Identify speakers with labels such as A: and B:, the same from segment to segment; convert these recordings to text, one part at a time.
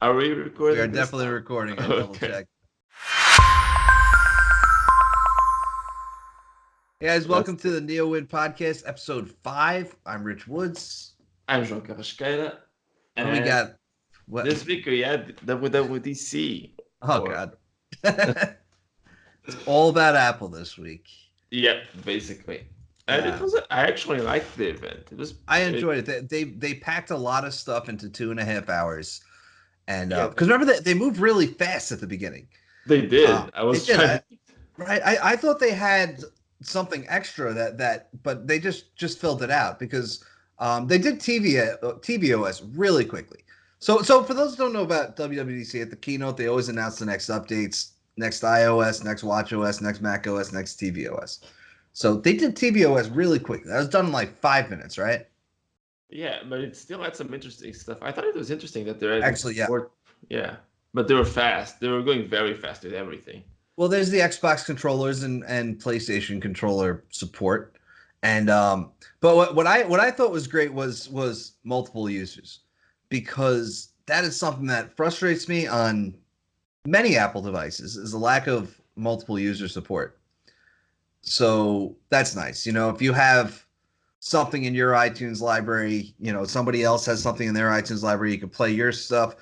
A: Are we recording?
B: We are
A: this
B: definitely
A: now?
B: recording. I double
A: Okay.
B: check. Hey guys,
A: Let's
B: welcome to the Neowin podcast, episode 5. I'm Rich Woods.
A: I'm João Carrasqueira,
B: What do we
A: and
B: got? What?
A: this week we had WWDC.
B: Oh
A: Or
B: God. It's all about Apple this week.
A: yeah, basically. And it
B: Yeah,
A: was I actually liked the event.
B: I enjoyed it. They packed a lot of stuff into 2.5 hours, and
A: yeah,
B: because remember that they moved really fast at the beginning.
A: they did. I
B: They
A: was
B: did.
A: trying.
B: Right. I thought they had something extra but they just filled it out because they did tvOS really quickly. So for those who don't know about WWDC, at the keynote they always announce the next updates, next iOS, next watchOS, next macOS, next tvOS. So they did tvOS really quickly. That was done in like 5 minutes, right?
A: Yeah, but it still had some interesting stuff. I thought it was interesting that they're adding
B: Actually, yeah.
A: support. Yeah, but they were fast. They were going very fast with everything.
B: Well, there's the Xbox controllers and PlayStation controller support, and but what I thought was great was multiple users, because that is something that frustrates me on many Apple devices is the lack of multiple user support. So that's nice. If you have something in your iTunes library, somebody else has something in their iTunes library, you can play your stuff.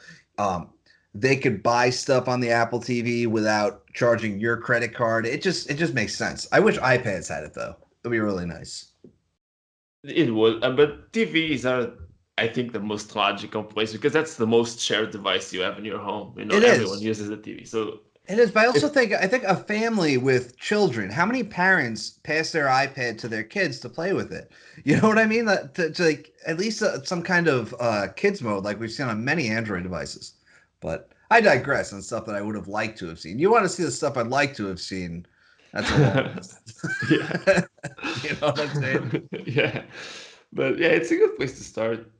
B: They could buy stuff on the Apple TV without charging your credit card. It just makes sense. I wish iPads had it though. It'd be really nice.
A: It would, but TVs are, I think, the most logical place because that's the most shared device you have in your home.
B: It
A: Everyone
B: is.
A: uses a TV. So
B: It is, but I also
A: if
B: think a family with children. How many parents pass their iPad to their kids to play with it? You know what I mean? To like at least some kind of kids mode, like we've seen on many Android devices. But I digress on stuff that I would have liked to have seen. You want to see the stuff I'd like to have seen? That's a long list.
A: yeah,
B: You know what I'm saying?
A: yeah, but yeah, it's a good place to start.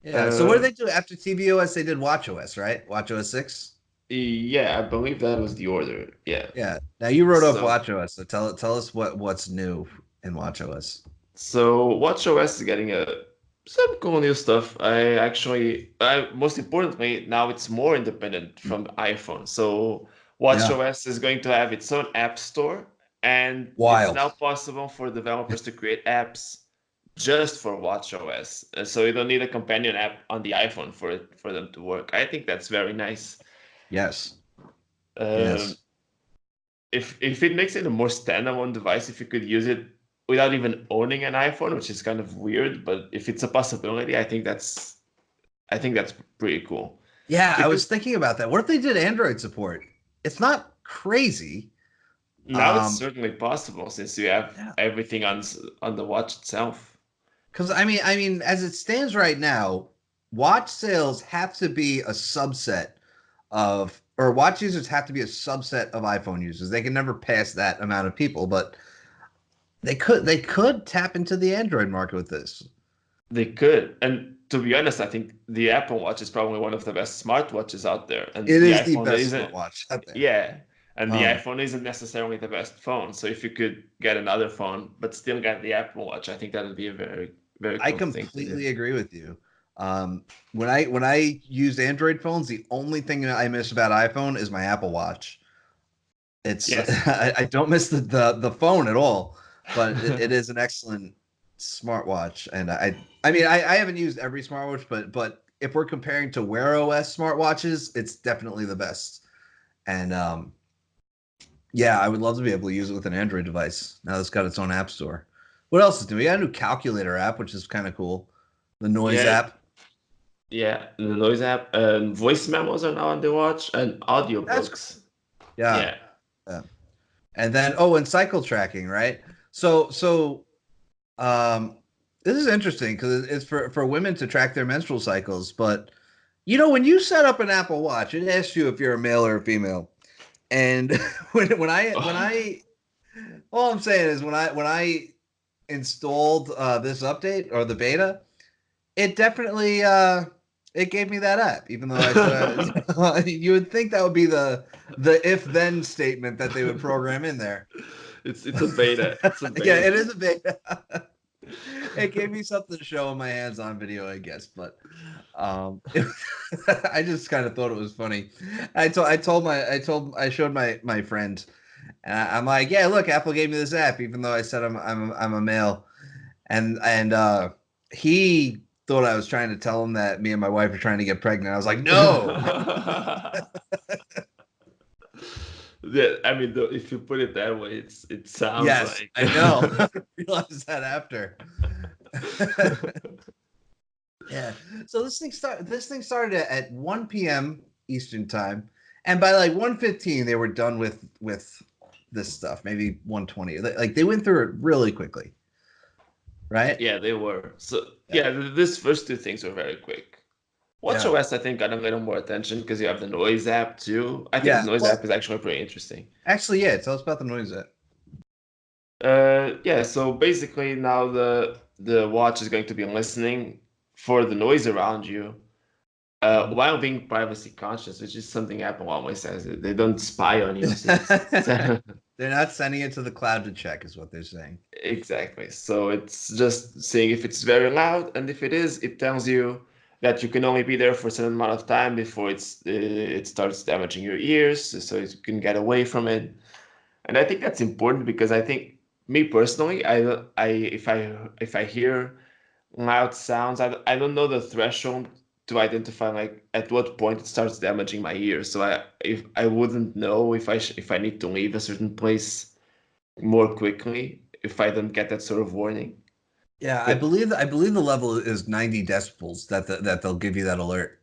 B: Yeah. So what did
A: Uh,
B: they do after tvOS? They did watchOS, right? watchOS 6.
A: yeah, I believe that was the order. Yeah.
B: Yeah. Now you wrote up
A: So
B: watchOS, so tell us what's new in watchOS.
A: so WatchOS is getting some cool new stuff. I most importantly, now it's more independent from iPhone. So
B: Yeah.
A: WatchOS is going to have its own app store, and it's
B: Wild.
A: now possible for developers to create apps just for WatchOS. So you don't need a companion app on the iPhone for them to work. I think that's very nice.
B: Yes.
A: Um,
B: Yes.
A: if it makes it a more standalone device, if you could use it without even owning an iPhone, which is kind of weird, but if it's a possibility, I think that's pretty cool.
B: Yeah, I
A: Because
B: was thinking about that. What if they did Android support? It's not crazy.
A: now it's
B: Um,
A: certainly possible since you have
B: yeah.
A: everything on the watch itself.
B: Because I mean, as it stands right now, watch sales have to be a subset or watch users have to be a subset of iPhone users. They can never pass that amount of people, but they could tap into the Android market with this.
A: They could, and to be honest, I think the Apple Watch is probably one of the best smartwatches out there, and
B: It
A: the
B: is the
A: iPhone
B: best
A: isn't.
B: smartwatch out there.
A: Yeah, and the
B: Um,
A: iPhone isn't necessarily the best phone. So if you could get another phone but still get the Apple Watch, I think that would be a very, very
B: I
A: cool thing to do.
B: completely agree with you. When I use Android phones, the only thing that I miss about iPhone is my Apple Watch. It's
A: Yes.
B: I don't miss the phone at all, but it is an excellent smartwatch. And I haven't used every smartwatch, but if we're comparing to Wear OS smartwatches, it's definitely the best. And yeah, I would love to be able to use it with an Android device. Now it's got its own app store. What else is new? We got a new calculator app, which is kind of cool. The Noise
A: Yeah,
B: app.
A: yeah, the Noise app and voice memos are now on the watch and
B: That's
A: audiobooks.
B: yeah.
A: Yeah.
B: Yeah. And then and cycle tracking, right? So um this is interesting because it's for women to track their menstrual cycles, but when you set up an Apple Watch, it asks you if you're a male or a female. And when I all I'm saying is when I installed this update or the beta, it definitely it gave me that app, even though I said you would think that would be the if then statement that they would program in there.
A: It's a beta. It's a
B: Yeah,
A: beta.
B: it is a beta. It gave me something to show in my hands-on video, I guess. But I just kind of thought it was funny. I showed my friend, and I'm like, yeah, look, Apple gave me this app, even though I said I'm a male, and he thought I was trying to tell him that me and my wife are trying to get pregnant. I was like, no.
A: Yeah, I mean, if you put it that way, it sounds
B: Yes,
A: like.
B: I know. I realized that after. Yeah. So this thing started at 1 p.m. Eastern time, and by like 1:15 they were done with this stuff. Maybe 1:20. Like they went through it really quickly, right?
A: Yeah, they were. So
B: Yeah.
A: yeah, these first two things were very quick.
B: Yeah.
A: WatchOS, I think, got a little more attention because you have the noise app too. I think
B: Yeah.
A: the noise
B: Well,
A: app is actually pretty interesting.
B: actually, yeah. Tell us about the noise.
A: Yeah, so basically now the watch is going to be listening for the noise around you, while being privacy conscious, which is something Apple always says. They don't spy on you.
B: They're not sending it to the cloud to check, is what they're saying.
A: Exactly. So it's just seeing if it's very loud, and if it is, it tells you that you can only be there for a certain amount of time before it starts damaging your ears, so you can get away from it. And I think that's important because I think me personally, if I hear loud sounds, I don't know the threshold to identify like at what point it starts damaging my ears. So I wouldn't know if I need to leave a certain place more quickly if I don't get that sort of warning.
B: Yeah, I
A: But
B: believe the level is 90 decibels that they'll give you that alert.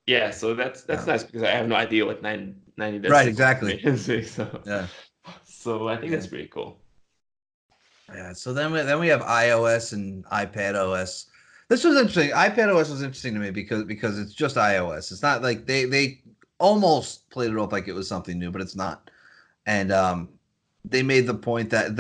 A: yeah, so that's
B: Yeah.
A: nice because I have no idea what 90
B: Right,
A: decibels
B: exactly.
A: means. So
B: Yeah.
A: I think
B: Yeah.
A: that's pretty cool.
B: Yeah. So then we have iOS and iPadOS. This was interesting. iPadOS was interesting to me because it's just iOS. It's not like they almost played it off like it was something new, but it's not. And they made the point that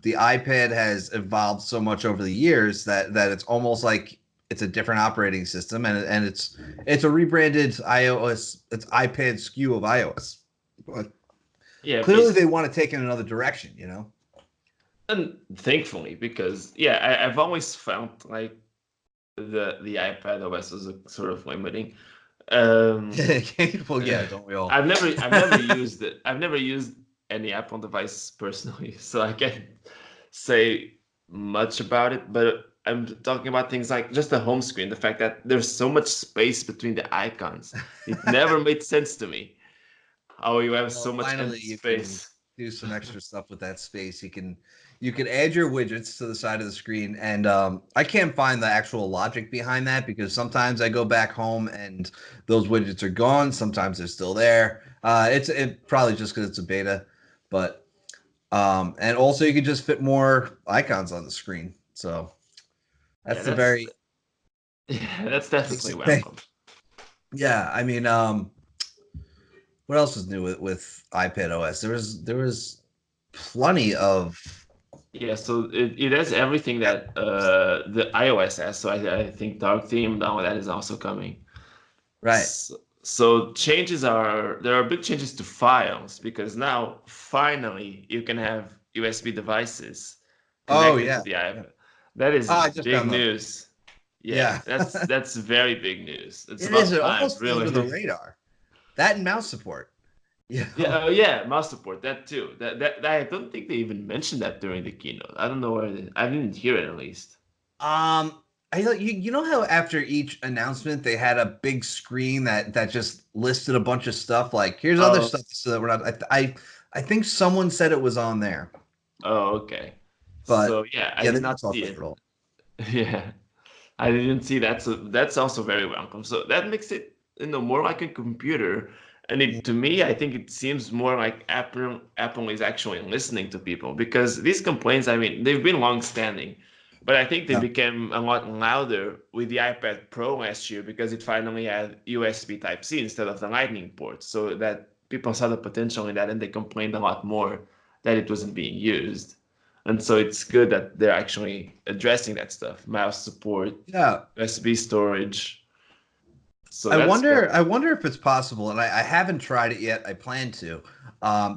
B: the iPad has evolved so much over the years that it's almost like it's a different operating system, and it's a rebranded iOS. It's iPad SKU of iOS. But
A: Yeah,
B: clearly, they
A: basically.
B: want to take it in another direction. You know.
A: And thankfully, because yeah, I've always felt like the iPad OS was a sort of limiting. Um,
B: Well, yeah, don't we all?
A: I've never used it. I've never used any Apple device personally, so I can't say much about it. But I'm talking about things like just the home screen, the fact that there's so much space between the icons. It never made sense to me. How you have so
B: Well,
A: much
B: finally,
A: empty
B: you can
A: space.
B: do some extra stuff with that space. You can add your widgets to the side of the screen, and I can't find the actual logic behind that because sometimes I go back home and those widgets are gone. Sometimes they're still there. It probably just because it's a beta, but and also you can just fit more icons on the screen. So
A: Yeah,
B: that's the very
A: that's definitely
B: basic thing.
A: welcome.
B: Yeah, I mean, what else is new with iPad OS? There was plenty of
A: Yeah, so it has everything that the iOS has. So I think dark theme and all that is also coming.
B: right.
A: So changes there are big changes to files because now finally you can have USB devices
B: Oh
A: connected
B: yeah,
A: to the
B: yeah.
A: iPad. That is
B: Oh, I just
A: big
B: found those.
A: news. Yeah,
B: Yeah,
A: that's very big news. It's
B: it is.
A: about
B: It
A: time,
B: almost flew under the
A: really.
B: radar. That and mouse support. You know.
A: Yeah, yeah, mouse support that too. That I don't think they even mentioned that during the keynote. I don't know I didn't hear it at least.
B: Um, you know how after each announcement they had a big screen that just listed a bunch of stuff. Like here's other
A: Oh,
B: stuff so that we're not. I think someone said it was on there,
A: oh, okay.
B: but
A: So yeah, I
B: yeah, they
A: did
B: didn't
A: not
B: talk
A: see
B: about it
A: it.
B: at all.
A: Yeah, I didn't see that. So that's also very welcome. So that makes it, more like a computer. And to me, I think it seems more like Apple is actually listening to people because these complaints, I mean, they've been long-standing, but I think they
B: Yeah.
A: became a lot louder with the iPad Pro last year because it finally had USB Type-C instead of the Lightning port. So that people saw the potential in that, and they complained a lot more that it wasn't being used. And so it's good that they're actually addressing that stuff, mouse support,
B: Yeah,
A: USB storage. So
B: I
A: that's
B: wonder.
A: very.
B: I wonder if it's possible, and I haven't tried it yet. I plan to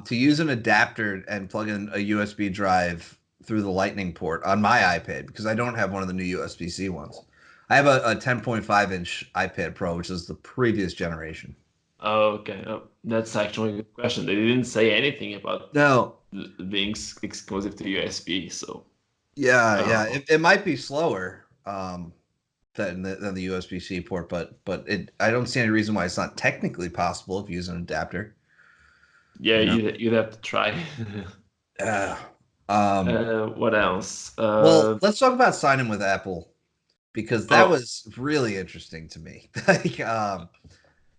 B: use an adapter and plug in a USB drive through the Lightning port on my iPad because I don't have one of the new USB-C ones. I have a 10.5-inch iPad Pro, which is the previous generation.
A: Oh, okay. Oh, that's actually a good question. They didn't say anything about
B: No,
A: being exclusive to USB, so
B: yeah,
A: oh
B: it might be slower than the USB-C port, but I don't see any reason why it's not technically possible if you use an adapter.
A: yeah,
B: You know.
A: you'd have to try.
B: Yeah. Um,
A: What else?
B: well, let's talk about signing with Apple because that
A: Oh,
B: was really interesting to me. Like,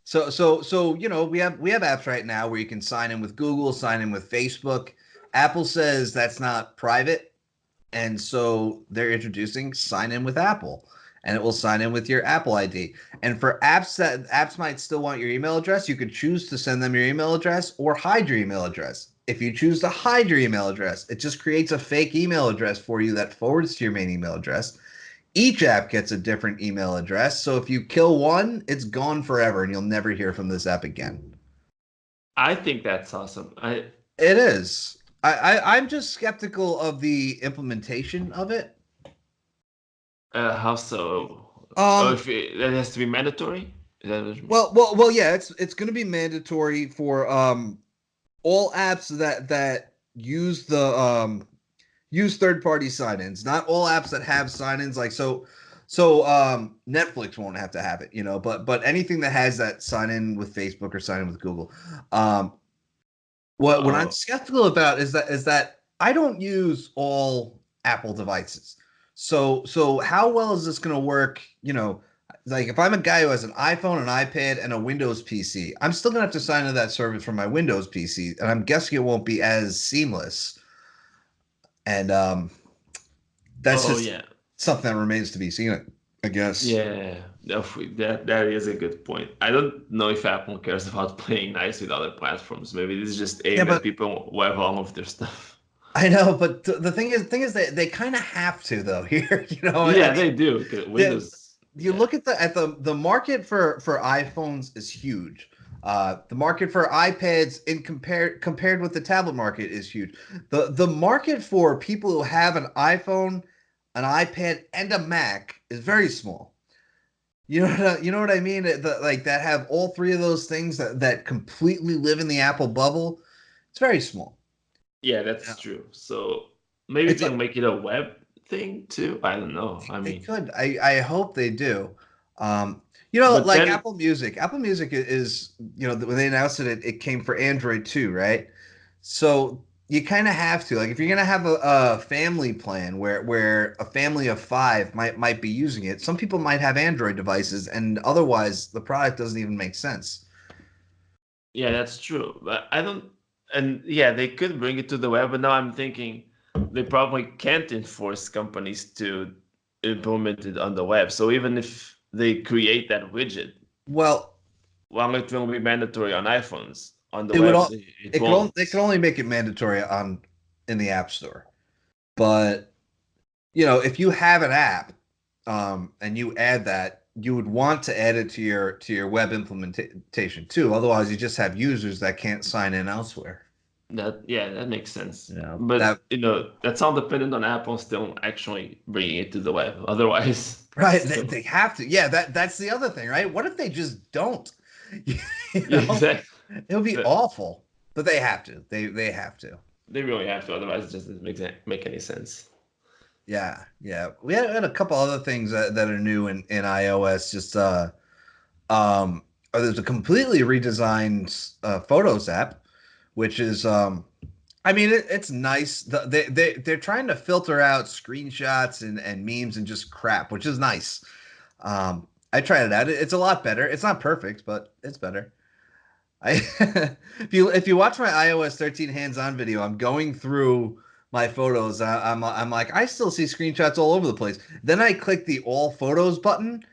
B: so we have apps right now where you can sign in with Google, sign in with Facebook. Apple says that's not private, and so they're introducing sign in with Apple, and it will sign in with your Apple ID. And for apps might still want your email address, you could choose to send them your email address or hide your email address. If you choose to hide your email address, it just creates a fake email address for you that forwards to your main email address. Each app gets a different email address. So if you kill one, it's gone forever and you'll never hear from this app again.
A: I think that's awesome.
B: It is. I'm just skeptical of the implementation of it.
A: How so? Oh,
B: Um,
A: if that has to be mandatory? Is that what you mean?
B: well, yeah, it's going to be mandatory for all apps that use third-party sign-ins. Not all apps that have sign-ins like Netflix won't have to have it, but anything that has that sign in with Facebook or sign in with Google. Um, what I'm
A: Oh,
B: skeptical about is that I don't use all Apple devices. So how well is this going to work? Like if I'm a guy who has an iPhone, an iPad, and a Windows PC, I'm still gonna have to sign into that service from my Windows PC, and I'm guessing it won't be as seamless. And that's
A: oh
B: just
A: yeah.
B: something that remains to be seen, I guess.
A: Yeah, that is a good point. I don't know if Apple cares about playing nice with other platforms. Maybe this is just
B: Yeah,
A: aimed at
B: but
A: people who have all of their stuff.
B: I know, but the thing is that they kind of have to though here. I
A: Yeah,
B: mean,
A: they do. 'Cause
B: the,
A: Windows,
B: you
A: yeah,
B: look at the market for iPhones is huge. The market for iPads compared with the tablet market is huge. The market for people who have an iPhone, an iPad, and a Mac is very small. You know what I mean? Like that have all three of those things that completely live in the Apple bubble. It's very small.
A: yeah,
B: Yeah.
A: that's true. So maybe
B: It's
A: they'll
B: like
A: make it a web thing too. I don't know. I
B: they
A: mean,
B: could. I hope they do. Um,
A: but
B: like
A: then,
B: Apple Music. Apple Music is, when they announced it came for Android too, right? So you kind of have to, like, if you're gonna have a family plan where a family of five might be using it, some people might have Android devices, and otherwise the product doesn't even make sense.
A: yeah, that's true. But I don't, and yeah, they could bring it to the web, but now I'm thinking they probably can't enforce companies to implement it on the web. So even if they create that widget,
B: Well,
A: while it will be mandatory on iPhones, on the
B: it would
A: web
B: all
A: it won't.
B: they could only make it mandatory in the App Store, but if you have an app, and you add that, you would want to add it to your web implementation too. Otherwise, you just have users that can't sign in elsewhere.
A: That yeah, that makes sense.
B: Yeah,
A: But
B: that
A: that's all dependent on Apple still actually bringing it to the web. Otherwise,
B: right. They,
A: still,
B: they have to. Yeah, that's the other thing, right? What if they just don't? You
A: yeah,
B: know,
A: exactly.
B: it would be
A: But
B: awful. But they have to. They have to.
A: they really have to. Otherwise, it just doesn't make any sense.
B: Yeah, yeah. We had a couple other things that are new in iOS. Just um, there's a completely redesigned Photos app, which is I mean, it's nice. They're trying to filter out screenshots and memes and just crap, which is nice. I tried it out. It's a lot better. It's not perfect, but it's better. I if you watch my iOS 13 hands-on video, I'm going through my photos. I'm like, I still see screenshots all over the place. Then I click the all photos button,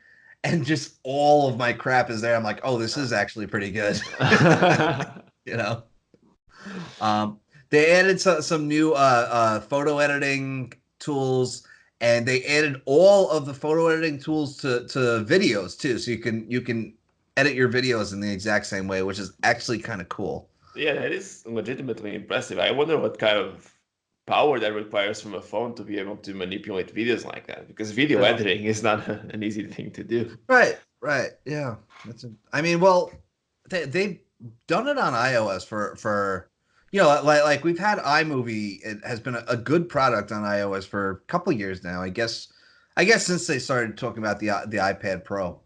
B: and just all of my crap is there. I'm like, oh, this is actually pretty good. You know. Um, they added some new photo editing tools, and they added all of the photo editing tools to videos too. So you can edit your videos in the exact same way, which is actually kind of cool.
A: Yeah, that is legitimately impressive. I wonder what kind of power that requires from a phone to be able to manipulate videos like that, because video editing is not an easy thing to do.
B: Right, right, yeah. I mean, well, they've done it on iOS for like we've had iMovie. It has been a good product on iOS for a couple of years now. I guess since they started talking about the iPad Pro,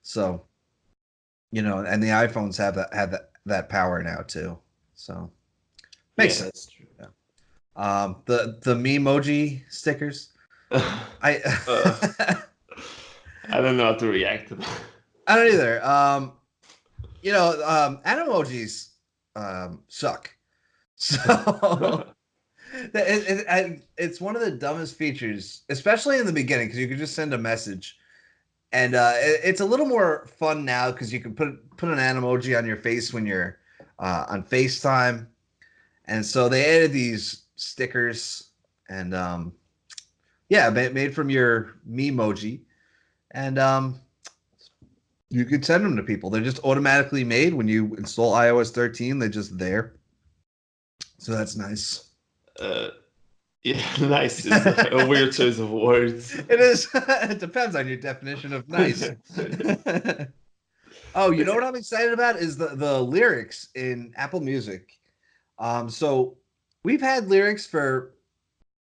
B: so and the iPhones have that power now too. So makes sense.
A: That's true.
B: Yeah. The Memoji stickers. I
A: I don't know how to react to that.
B: I don't either. Animojis suck. So it's one of the dumbest features, especially in the beginning, because you can just send a message, and it's a little more fun now because you can put an Animoji on your face when you're on FaceTime, and so they added these stickers, and made from your Memoji, and you could send them to people. They're just automatically made when you install iOS 13. They're just there. So that's nice.
A: Yeah, nice is a weird choice of words.
B: It is. It depends on your definition of nice. Oh, you know what I'm excited about is the lyrics in Apple Music. So we've had lyrics for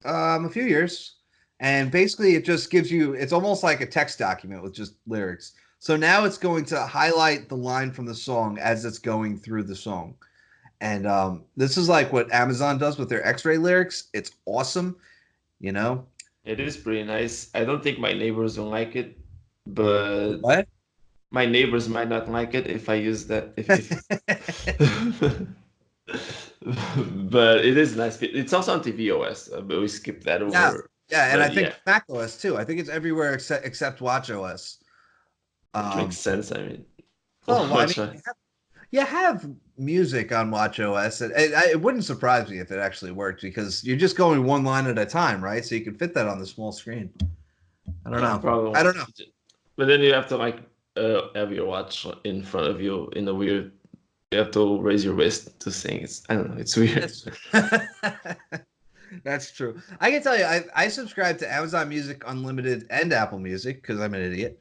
B: a few years, and basically it just gives you, it's almost like a text document with just lyrics. So now it's going to highlight the line from the song as it's going through the song. And this is like what Amazon does with their X-ray lyrics. It's awesome,
A: It is pretty nice. I don't think my neighbors will like it, but
B: What?
A: my neighbors might not like it if I use that. But it is nice. It's also on tvOS, but we skipped that over.
B: Yeah, and
A: But
B: I think macOS too. I think it's everywhere except WatchOS.
A: Which makes sense. I mean,
B: well, I mean, you have music on WatchOS. It wouldn't surprise me if it actually worked, because you're just going one line at a time, right? So you can fit that on the small screen. I don't know.
A: Probably.
B: I don't know.
A: But then you have to have your watch in front of you in a weird. You have to raise your wrist to sing. I don't know. It's weird.
B: That's true. I can tell you, I subscribe to Amazon Music Unlimited and Apple Music because I'm an idiot,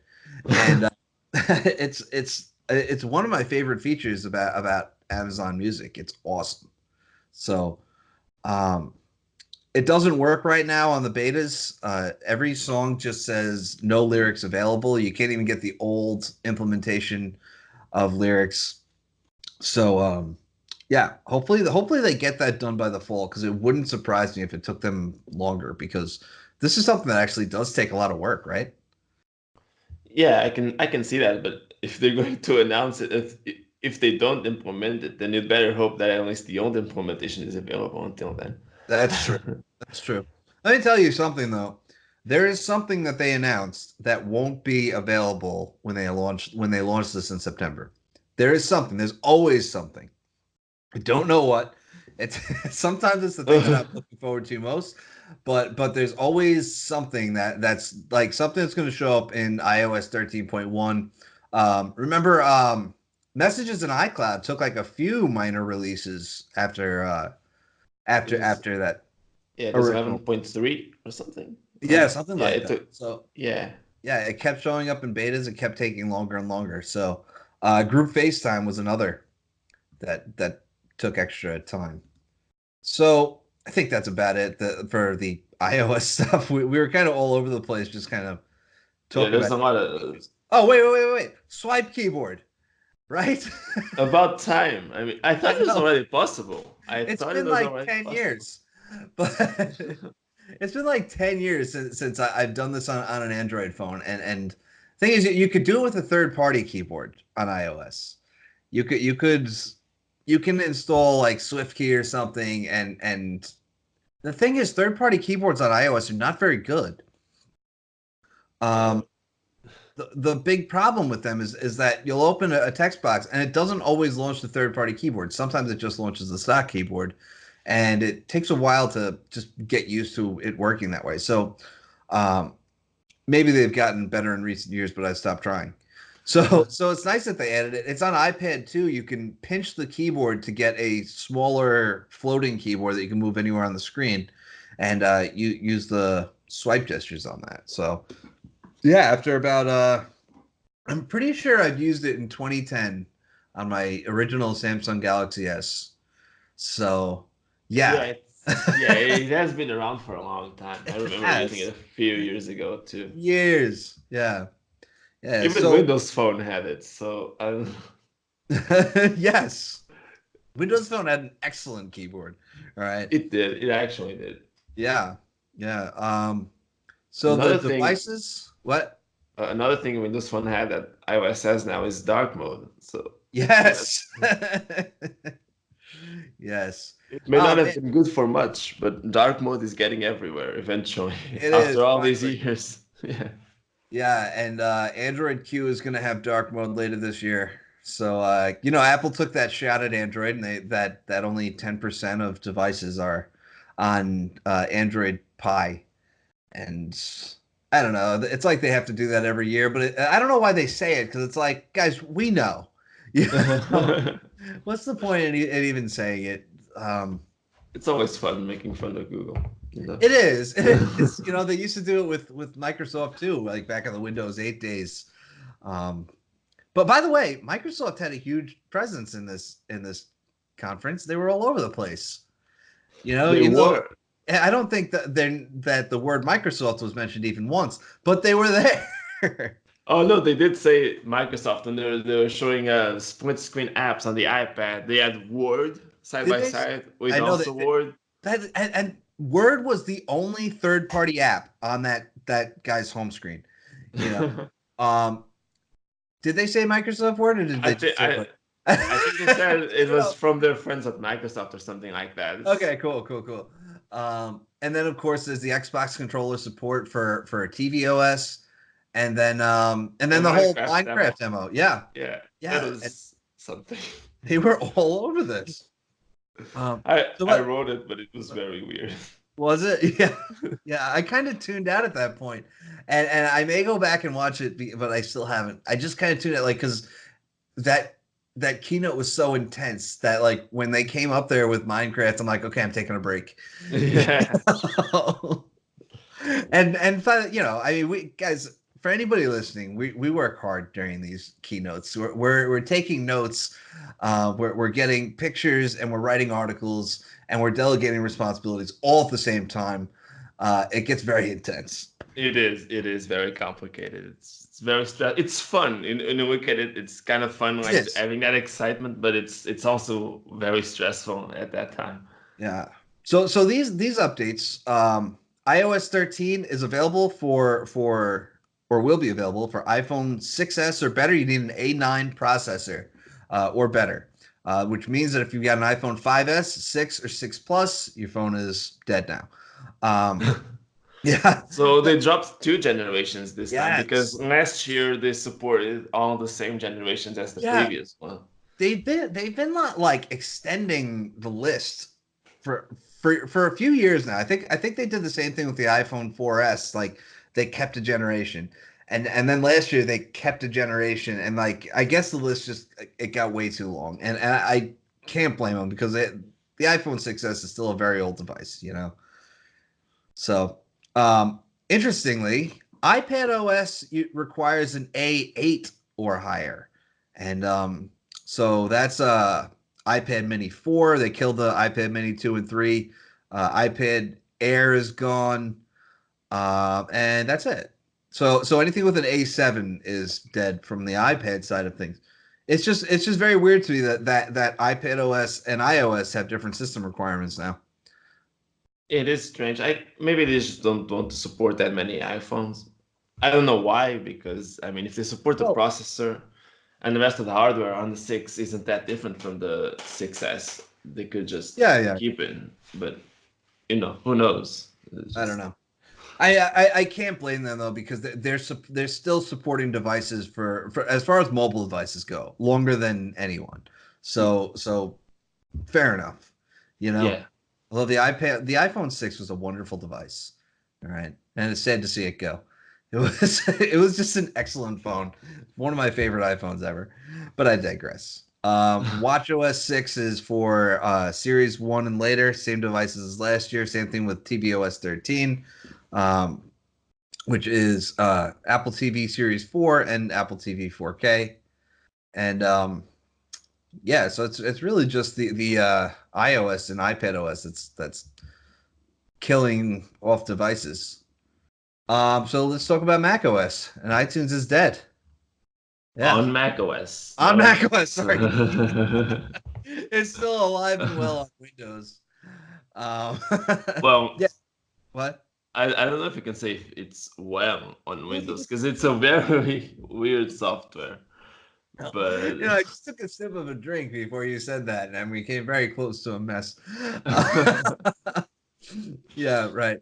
B: and it's one of my favorite features about Amazon Music. It's awesome. So, it doesn't work right now on the betas. Every song just says no lyrics available. You can't even get the old implementation of lyrics. So, hopefully they get that done by the fall, because it wouldn't surprise me if it took them longer, because this is something that actually does take a lot of work, right?
A: Yeah, I can see that, but if they're going to announce it, if they don't implement it, then you'd better hope that at least the old implementation is available until then.
B: That's true. That's true. Let me tell you something though. There is something that they announced that won't be available when they launch this in September. There is something. There's always something. I don't know what. It's sometimes it's the thing that I'm looking forward to most, but there's always something that's like something that's going to show up in iOS 13.1. Remember, messages in iCloud took like a few minor releases after that.
A: Yeah, there's 11.3 or something.
B: Yeah, something like that. It kept showing up in betas. It kept taking longer and longer. So, group FaceTime was another that took extra time. So I think that's about it for the iOS stuff. We were kind of all over the place, just kind of talking.
A: Yeah, there's a lot of.
B: Oh, wait! Swipe keyboard, right?
A: About time. I mean, I thought it was already possible.
B: It's been like 10 years, but it's been like 10 years since I've done this on an Android phone. And thing is, you could do it with a third-party keyboard on iOS. You can install like SwiftKey or something, and the thing is, third-party keyboards on iOS are not very good. The big problem with them is that you'll open a text box and it doesn't always launch the third-party keyboard. Sometimes it just launches the stock keyboard, and it takes a while to just get used to it working that way. So maybe they've gotten better in recent years, but I stopped trying. So it's nice that they added it. It's on iPad too. You can pinch the keyboard to get a smaller floating keyboard that you can move anywhere on the screen. and you use the swipe gestures on that. So yeah, after about I'm pretty sure I've used it in 2010 on my original Samsung Galaxy S. So
A: Yeah,
B: yeah.
A: it has been around for a long time. I
B: It
A: remember using it
B: has
A: a few years ago too.
B: years. Yeah. Yeah.
A: Even
B: So
A: Windows Phone had it, so I don't.
B: yes. Windows Phone had an excellent keyboard. All right.
A: It did. It actually did.
B: Yeah. Yeah. So the
A: Another thing,
B: devices, what?
A: another thing Windows Phone had that iOS has now is dark mode. So
B: Yes. Yes.
A: it may not have
B: It,
A: been good for much, but dark mode is getting everywhere eventually
B: it
A: after
B: is
A: all these
B: finally.
A: years. Yeah.
B: Yeah, and Android Q is going to have dark mode later this year. So Apple took that shot at Android, and that only 10% of devices are on Android Pie, and I don't know. It's like they have to do that every year, but I don't know why they say it because it's like, guys, we know. You know, what's the point in even saying it?
A: It's always fun making fun of Google. You know?
B: It is. It's they used to do it with Microsoft too, like back in the Windows 8 days. Um, but by the way, Microsoft had a huge presence in this conference. They were all over the place.
A: They
B: Even though
A: were.
B: I don't think that the word Microsoft was mentioned even once, but they were there.
A: Oh no, they did say Microsoft, and they were showing split screen apps on the iPad. They had Word side
B: Did
A: by
B: they?
A: side with
B: I know
A: also
B: that
A: Word.
B: and Word was the only third party app on that guy's home screen. You know. Um, did they say Microsoft Word or did
A: I
B: they
A: think
B: just say what?
A: I think they said it
B: You
A: was
B: know,
A: from their friends at Microsoft or something like that.
B: okay, cool. And then of course there's the Xbox controller support for tvOS, and then
A: And
B: the whole
A: Minecraft
B: Minecraft
A: demo.
B: demo. Yeah,
A: Yeah, that
B: yeah, and
A: was something.
B: they were all over this. So
A: I
B: what
A: wrote it, but it was very weird.
B: was it? Yeah, yeah. I kind of tuned out at that point, and I may go back and watch it, but I still haven't. I just kind of tuned out, like because that that keynote was so intense that like when they came up there with Minecraft, I'm like, okay, I'm taking a break.
A: Yeah.
B: I mean, we guys, for anybody listening, we work hard during these keynotes. We're taking notes, we're getting pictures, and we're writing articles, and we're delegating responsibilities all at the same time. It gets very intense.
A: It is. It is very complicated. It's very stress. It's fun in a look at it. It's kind of fun,
B: It
A: like
B: is.
A: having that excitement, but it's also very stressful at that time.
B: Yeah. So these updates, iOS 13 is available for or will be available for iPhone 6s or better. You need an A9 processor or better, which means that if you've got an iPhone 5s, 6 or 6 Plus, your phone is dead now. Yeah.
A: So they dropped two generations this time because
B: Yes.
A: last year they supported all the same generations as the
B: Yeah.
A: previous one.
B: They've been like extending the list for for a few years now. I think they did the same thing with the iPhone 4S. Like they kept a generation, and then last year they kept a generation, and like I guess the list just it got way too long, and I can't blame them because the iPhone 6S is still a very old device. So interestingly, iPadOS requires an A8 or higher, and so that's iPad Mini 4. They killed the iPad Mini 2 and 3. iPad Air is gone, and that's it. So anything with an A7 is dead from the iPad side of things. It's just very weird to me that iPadOS and iOS have different system requirements now.
A: It is strange. I maybe they just don't want to support that many iPhones. I don't know why, because I mean, if they support the
B: Well,
A: processor and the rest of the hardware on the 6 isn't that different from the 6S, they could just
B: yeah.
A: keep it. But who knows? It's
B: I don't
A: just
B: know. I can't blame them though because they're still supporting devices for as far as mobile devices go longer than anyone. So fair enough, you know.
A: yeah.
B: Although the iPhone 6 was a wonderful device, all right, and it's sad to see it go. It was just an excellent phone, one of my favorite iPhones ever. But I digress. WatchOS 6 is for Series 1 and later, same devices as last year. Same thing with tvOS 13, um, which is Apple TV Series 4 and Apple TV 4K. And yeah, so it's really just the iOS and iPadOS that's killing off devices. So let's talk about macOS. And iTunes is dead. Yeah,
A: On macOS.
B: on
A: Not on
B: macOS. Sorry, it's still alive and well on Windows. Um,
A: well,
B: yeah. What?
A: I don't know if you can say if it's well on Windows because it's a very weird software. But
B: I just took a sip of a drink before you said that, and we came very close to a mess. Yeah, right.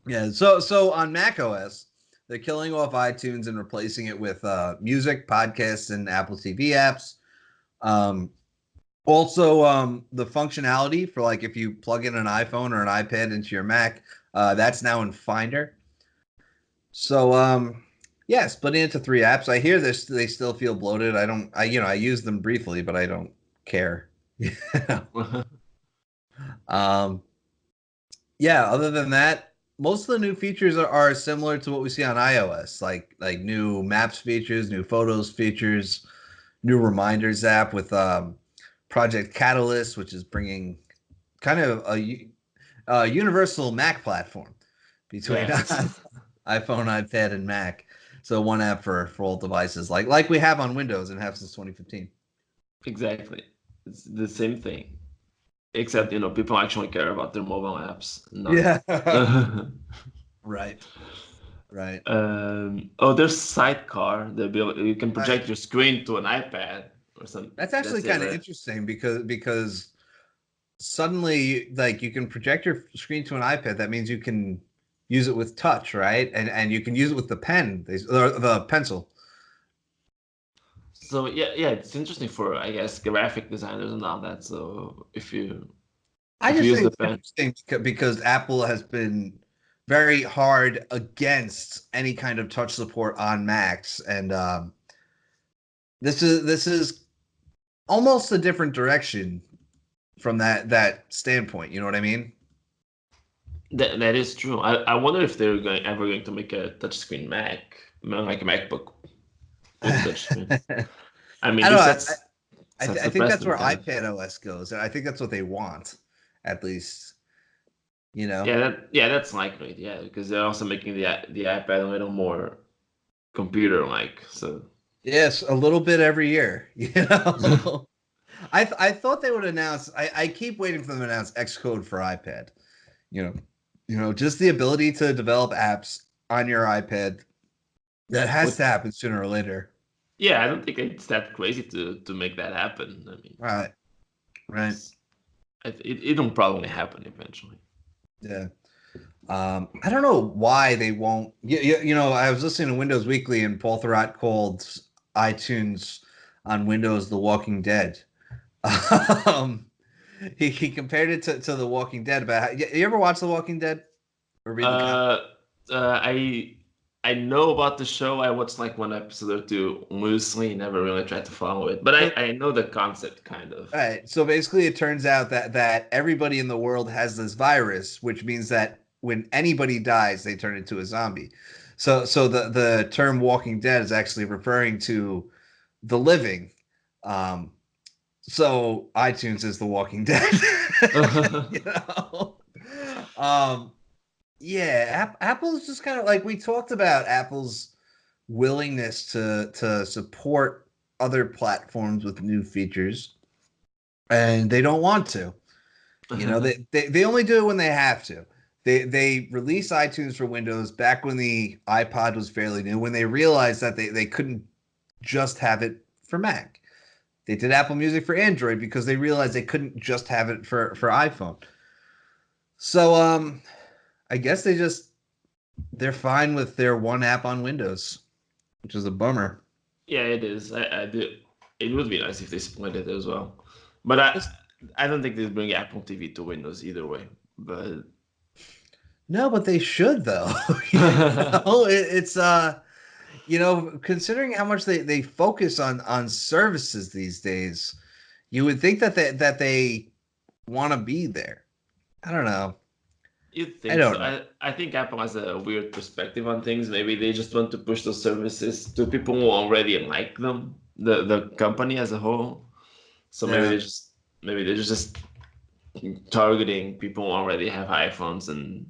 B: Yeah, so on macOS, they're killing off iTunes and replacing it with music, podcasts, and Apple TV apps. Um, Also, the functionality for like if you plug in an iPhone or an iPad into your Mac, that's now in Finder. So, yeah, splitting into 3 apps. I hear this; they still feel bloated. I don't. I use them briefly, but I don't care. um, yeah. Other than that, most of the new features are similar to what we see on iOS, like new Maps features, new Photos features, new Reminders app with Project Catalyst, which is bringing kind of a universal Mac platform between
A: yes,
B: iPhone, iPad, and Mac. So one app for all devices, like we have on Windows and have since 2015.
A: exactly. It's the same thing, except people actually care about their mobile apps, not.
B: Yeah. Right. Right.
A: Oh, there's Sidecar. You can
B: Right.
A: project your screen to an iPad or something.
B: That's actually
A: That's it,
B: kind of
A: right?
B: interesting because suddenly like you can project your screen to an iPad. That means you can use it with touch, right? And you can use it with the pen, or the pencil.
A: So yeah, it's interesting for I guess graphic designers and all that. So
B: I
A: if you
B: just
A: use
B: think
A: the
B: it's
A: pen,
B: interesting because Apple has been very hard against any kind of touch support on Macs, and this is almost a different direction from that standpoint. You know what I mean?
A: that is true. I wonder if they're ever going to make a touchscreen Mac, like a MacBook with a touchscreen.
B: I
A: I mean,
B: don't
A: this
B: know.
A: sets
B: I
A: the
B: think that's where
A: precedent, kind of.
B: iPadOS goes, and I think that's what they want, at least. You know.
A: That's likely. Yeah, because they're also making the iPad a little more computer-like. So
B: Yes, a little bit every year. You know. I thought they would announce. I keep waiting for them to announce Xcode for iPad. You know, just the ability to develop apps on your iPad that has
A: with
B: to happen sooner or later.
A: yeah, I don't think it's that crazy to make that happen. I mean,
B: Right, right,
A: it's, it'll probably happen eventually.
B: yeah. I don't know why they won't. I was listening to Windows Weekly, and Paul Thurrott called iTunes on Windows The Walking Dead. Um, he compared it to The Walking Dead. You ever watch The Walking Dead or read the comic?
A: Uh, I know about the show. I watched like one episode or two loosely, never really tried to follow it, but
B: So,
A: I know the concept kind of.
B: all right. So basically, it turns out that everybody in the world has this virus, which means that when anybody dies, they turn into a zombie. So the term "Walking Dead" is actually referring to the living. Um, so iTunes is the Walking Dead. you know. Um, yeah, Apple's just kind of like we talked about Apple's willingness to support other platforms with new features, and they don't want to. They only do it when they have to. They release iTunes for Windows back when the iPod was fairly new, when they realized that they couldn't just have it for Mac. They did Apple Music for Android because they realized they couldn't just have it for iPhone. So I guess they're fine with their one app on Windows, which is a bummer.
A: Yeah, it is. I do. It would be nice if they split it as well, but I don't think they bring Apple TV to Windows either way. But
B: No, but they should though. It's you know, considering how much they focus on services these days, you would think that they want to be there. I don't know.
A: You'd
B: I
A: think
B: don't
A: so.
B: know.
A: I think Apple has a weird perspective on things. Maybe they just want to push those services to people who already like them, the company as a whole. So
B: Yeah.
A: maybe they're just targeting people who already have iPhones and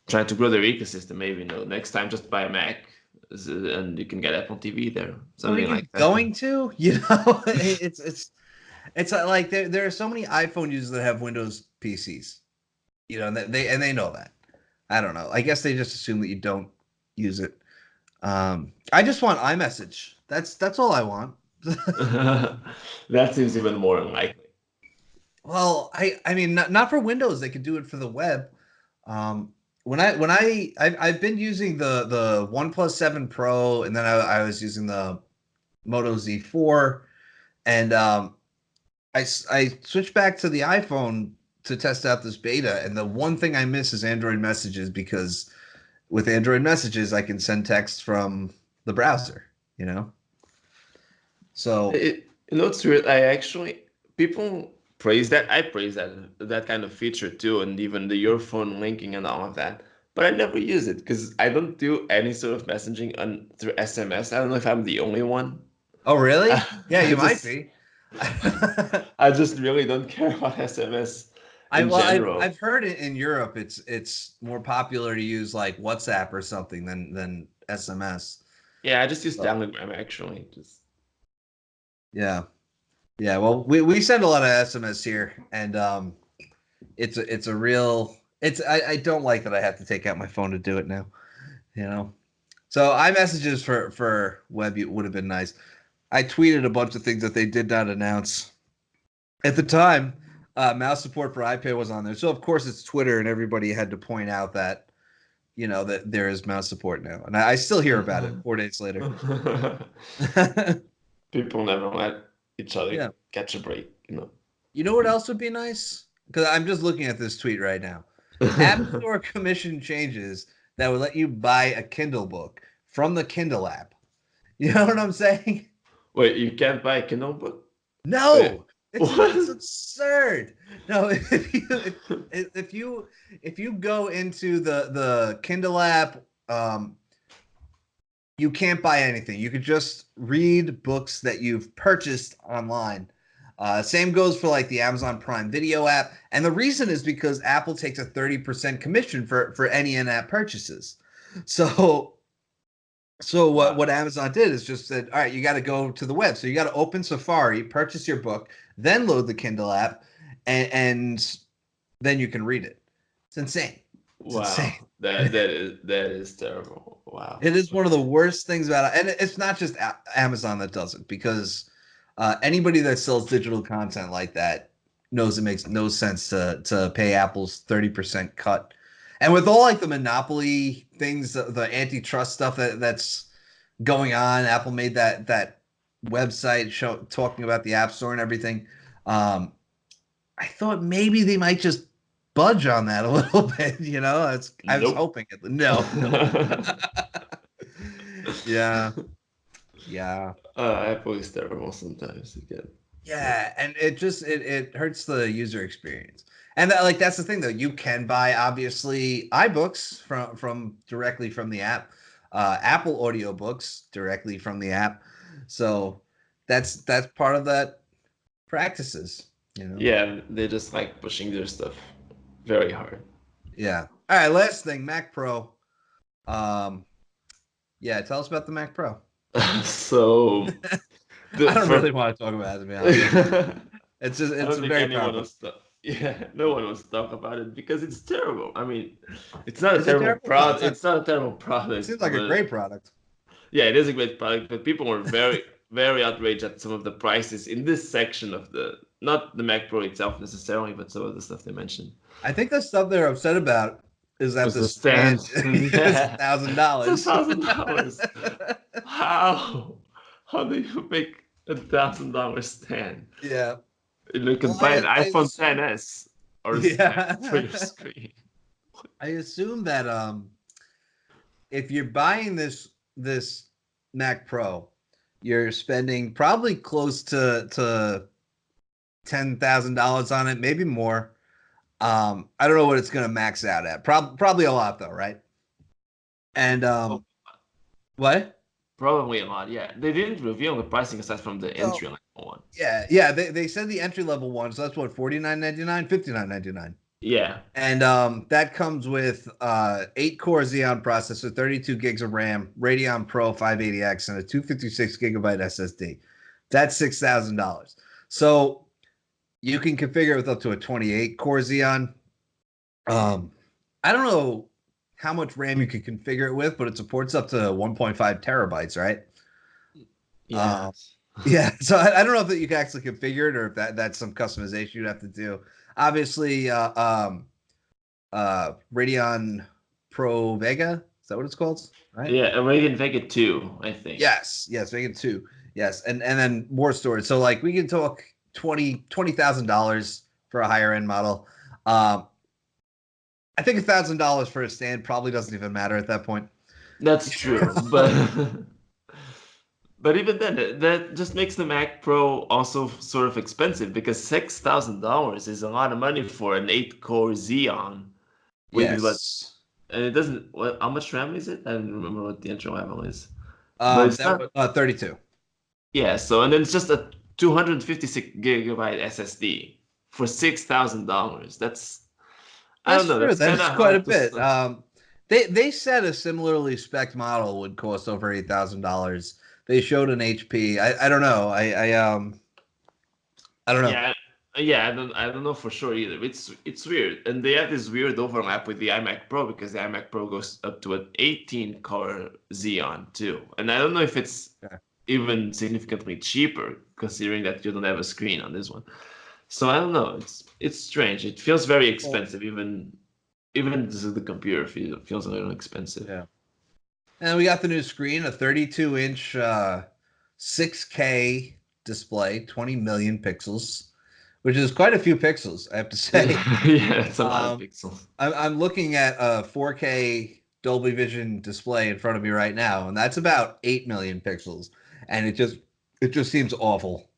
A: trying to grow their ecosystem. Maybe next time just buy a Mac and you can get Apple TV there,
B: Well, are
A: something
B: you
A: like that.
B: going to? You know, it's like there are so many iPhone users that have Windows PCs. You know, and they know that. I don't know. I guess they just assume that you don't use it. I just want iMessage. That's all I want.
A: That seems even more unlikely.
B: Well, I mean not for Windows. They could do it for the web. I've been using the OnePlus 7 Pro, and then I was using the Moto Z4, and I switched back to the iPhone to test out this beta, and the one thing I miss is Android messages, because with Android messages I can send text from the browser, you know. So
A: It's weird. I actually people praise that. I praise that kind of feature too, and even the your phone linking and all of that. But I never use it because I don't do any sort of messaging on through SMS. I don't know if I'm the only one.
B: oh really? Yeah,
A: I
B: you might
A: just
B: be.
A: I just really don't care about SMS in general.
B: I've heard it in Europe it's more popular to use like WhatsApp or something than SMS.
A: Yeah, I just use
B: So,
A: Telegram actually. Just
B: yeah. Yeah, well, we send a lot of SMS here, and it's a real it's I don't like that I have to take out my phone to do it now, you know. So iMessages for web would have been nice. I tweeted a bunch of things that they did not announce at the time. Mouse support for iPad was on there, so of course it's Twitter, and everybody had to point out that, you know, that there is mouse support now, and I still hear about it 4 days later.
A: people never let each other
B: Yeah.
A: catch a break, you know.
B: You know what else would be nice? Because I'm just looking at this tweet right now. App Store commission changes that would let you buy a Kindle book from the Kindle app. You know what I'm saying?
A: Wait, you can't buy a Kindle book? Wait,
B: No, it's
A: what?
B: absurd. No, if you go into the Kindle app, you can't buy anything. You could just read books that you've purchased online. Same goes for like the Amazon Prime Video app, and the reason is because Apple takes a 30% commission for any in-app purchases. So
A: Wow.
B: what Amazon did is just said, all right, you got to go to the web. So you got to open Safari, purchase your book, then load the Kindle app, and then you can read it. It's insane. It's insane.
A: Wow. That is terrible. Wow.
B: It is one of the worst things about it, and it's not just Amazon that does it, because anybody that sells digital content like that knows it makes no sense to pay Apple's 30% cut. And with all like the monopoly things, the antitrust stuff that's going on, Apple made that website talking about the App Store and everything. I thought maybe they might just budge on that a little bit. You know, I was
A: Nope.
B: hoping it. No. Yeah, yeah,
A: Apple is terrible sometimes again.
B: yeah, and it hurts the user experience. And that, like, that's the thing though. You can buy obviously iBooks from directly from the app, Apple audiobooks directly from the app. So that's part of that practices, you know.
A: Yeah, they just like pushing their stuff very hard.
B: Yeah. All right, last thing, Mac Pro. Um, yeah, tell us about the Mac Pro.
A: So
B: I
A: the
B: don't really
A: for
B: want to talk about it, to be honest.
A: I
B: It's
A: don't think
B: very
A: anyone
B: powerful.
A: wants to. Yeah, no one wants to talk about it because it's terrible. I mean, it's not a
B: Is it
A: terrible
B: terrible? No, it's
A: product.
B: not.
A: It's not a terrible
B: It
A: product,
B: seems like a
A: but
B: great product.
A: yeah, it is a great product. But people were very outraged at some of the prices in this section of the not the Mac Pro itself necessarily, but some of the stuff they mentioned.
B: I think the stuff they're upset about is that
A: Was
B: the
A: the stand?
B: stand is a
A: Yeah,
B: thousand
A: it's a
B: dollars.
A: $1,000. How? How do you make $1,000 stand?
B: Yeah.
A: You
B: Well,
A: can buy an
B: I
A: iPhone
B: assume.
A: 10s or a stand for your
B: Yeah.
A: screen.
B: I assume that if you're buying this Mac Pro, you're spending probably close to $10,000 on it, maybe more. I don't know what it's going to max out at. Probably a lot though, right? And
A: Oh,
B: what?
A: probably a lot. Yeah, they didn't reveal the pricing aside from the
B: So
A: entry level one.
B: yeah. They said the entry level one, so that's what, $49.99, $59.99.
A: Yeah.
B: And that comes with 8-core Xeon processor, 32 gigs of RAM, Radeon Pro 580X, and a 256 gigabyte SSD. That's $6,000. So you can configure it with up to a 28-core Xeon. I don't know how much RAM you can configure it with, but it supports up to 1.5 terabytes, right?
A: Yeah.
B: Yeah, so I don't know if that you can actually configure it or if that's some customization you'd have to do. Obviously, Radeon Pro Vega, is that what it's called? Right?
A: Yeah, a Radiant Vega 2, I think.
B: Yes, Vega 2. Yes, and then more storage. So like we can talk $20,000 for a higher end model. I think $1,000 for a stand probably doesn't even matter at that point.
A: That's true, but but even then, that just makes the Mac Pro also sort of expensive because $6,000 is a lot of money for an 8-core Xeon with what,
B: Yes.
A: and it doesn't. What? How much RAM is it? I don't remember what the entry level is, but it's
B: That
A: not.
B: was 32.
A: Yeah, so and then it's just a 256 gigabyte SSD for $6,000. I don't
B: That's
A: know.
B: true.
A: That's kind
B: That's
A: of
B: quite a
A: hard to.
B: bit. They said a similarly spec'd model would cost over $8,000. They showed an HP. I don't know. I don't know.
A: Yeah, I don't know for sure either. It's weird, and they have this weird overlap with the iMac Pro because the iMac Pro goes up to an 18-core Xeon too, and I don't know if it's
B: Yeah.
A: even significantly cheaper considering that you don't have a screen on this one. So I don't know. It's strange. It feels very expensive, even this is the computer feels a little expensive.
B: Yeah. And we got the new screen, a 32-inch 6K display, 20 million pixels, which is quite a few pixels, I have to say.
A: Yeah, it's a lot of pixels.
B: I'm looking at a 4K Dolby Vision display in front of me right now, and that's about 8 million pixels, and it just seems awful.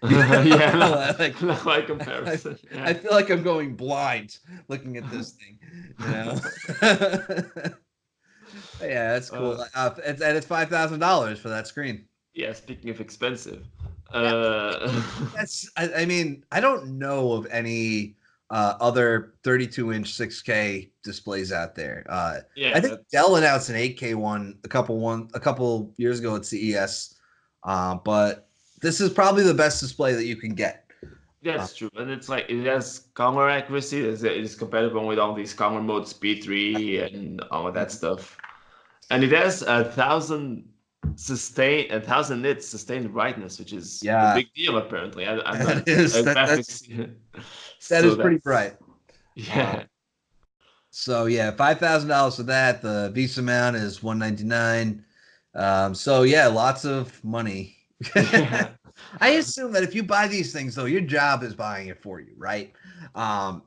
A: Yeah,
B: Like
A: not by comparison.
B: I
A: Yeah.
B: feel like I'm going blind looking at this thing, you know. Yeah, that's cool. It's $5,000 for that screen.
A: Yeah, speaking of expensive,
B: Yeah,
A: uh,
B: I mean, I don't know of any other 32-inch 6K displays out there. I
A: yeah,
B: think Dell announced an 8K one a couple years ago at CES, but this is probably the best display that you can get.
A: that's true. And it's like it has camera accuracy. It's compatible with all these camera modes, P3 and all of that stuff. And it has 1,000 nits sustained brightness, which is a
B: Yeah,
A: big deal apparently. I'm not
B: that is
A: a graphics,
B: that
A: so
B: is pretty
A: that's
B: bright.
A: yeah.
B: So yeah, $5,000 for that. The Visa amount is $199. So yeah, lots of money.
A: Yeah.
B: I assume that if you buy these things, though, your job is buying it for you, right? Um,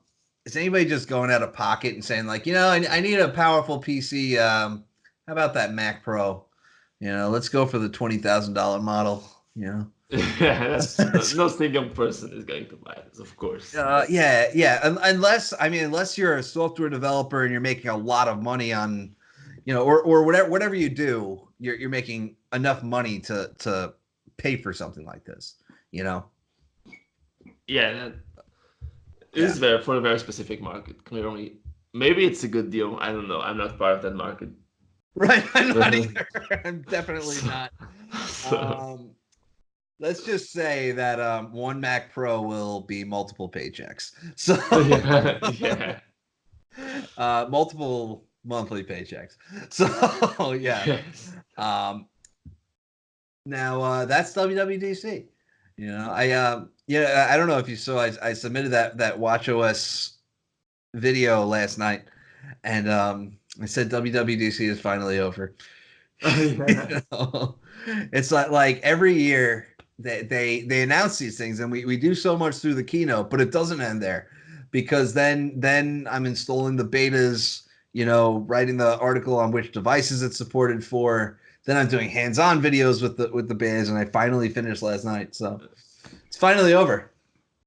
B: is anybody just going out of pocket and saying like, I need a powerful PC? How about that Mac Pro? Let's go for the $20,000 model.
A: Yeah, no single person is going to buy this, of course.
B: Yeah. Unless you're a software developer and you're making a lot of money on, or whatever you do, you're making enough money to pay for something like this.
A: Yeah, that
B: Yeah.
A: is very for a very specific market. Clearly, maybe it's a good deal. I don't know. I'm not part of that market.
B: Right. I'm not either. I'm definitely not.
A: So,
B: Let's just say that one Mac Pro will be multiple paychecks. So
A: yeah.
B: multiple monthly paychecks. So yeah.
A: Yes.
B: Now that's WWDC. I don't know if you saw. I submitted that WatchOS video last night, and I said WWDC is finally over.
A: Yeah.
B: It's like every year they announce these things, and we do so much through the keynote, but it doesn't end there, because then I'm installing the betas, writing the article on which devices it's supported for. then I'm doing hands-on videos with the bands, and I finally finished last night. So it's finally over.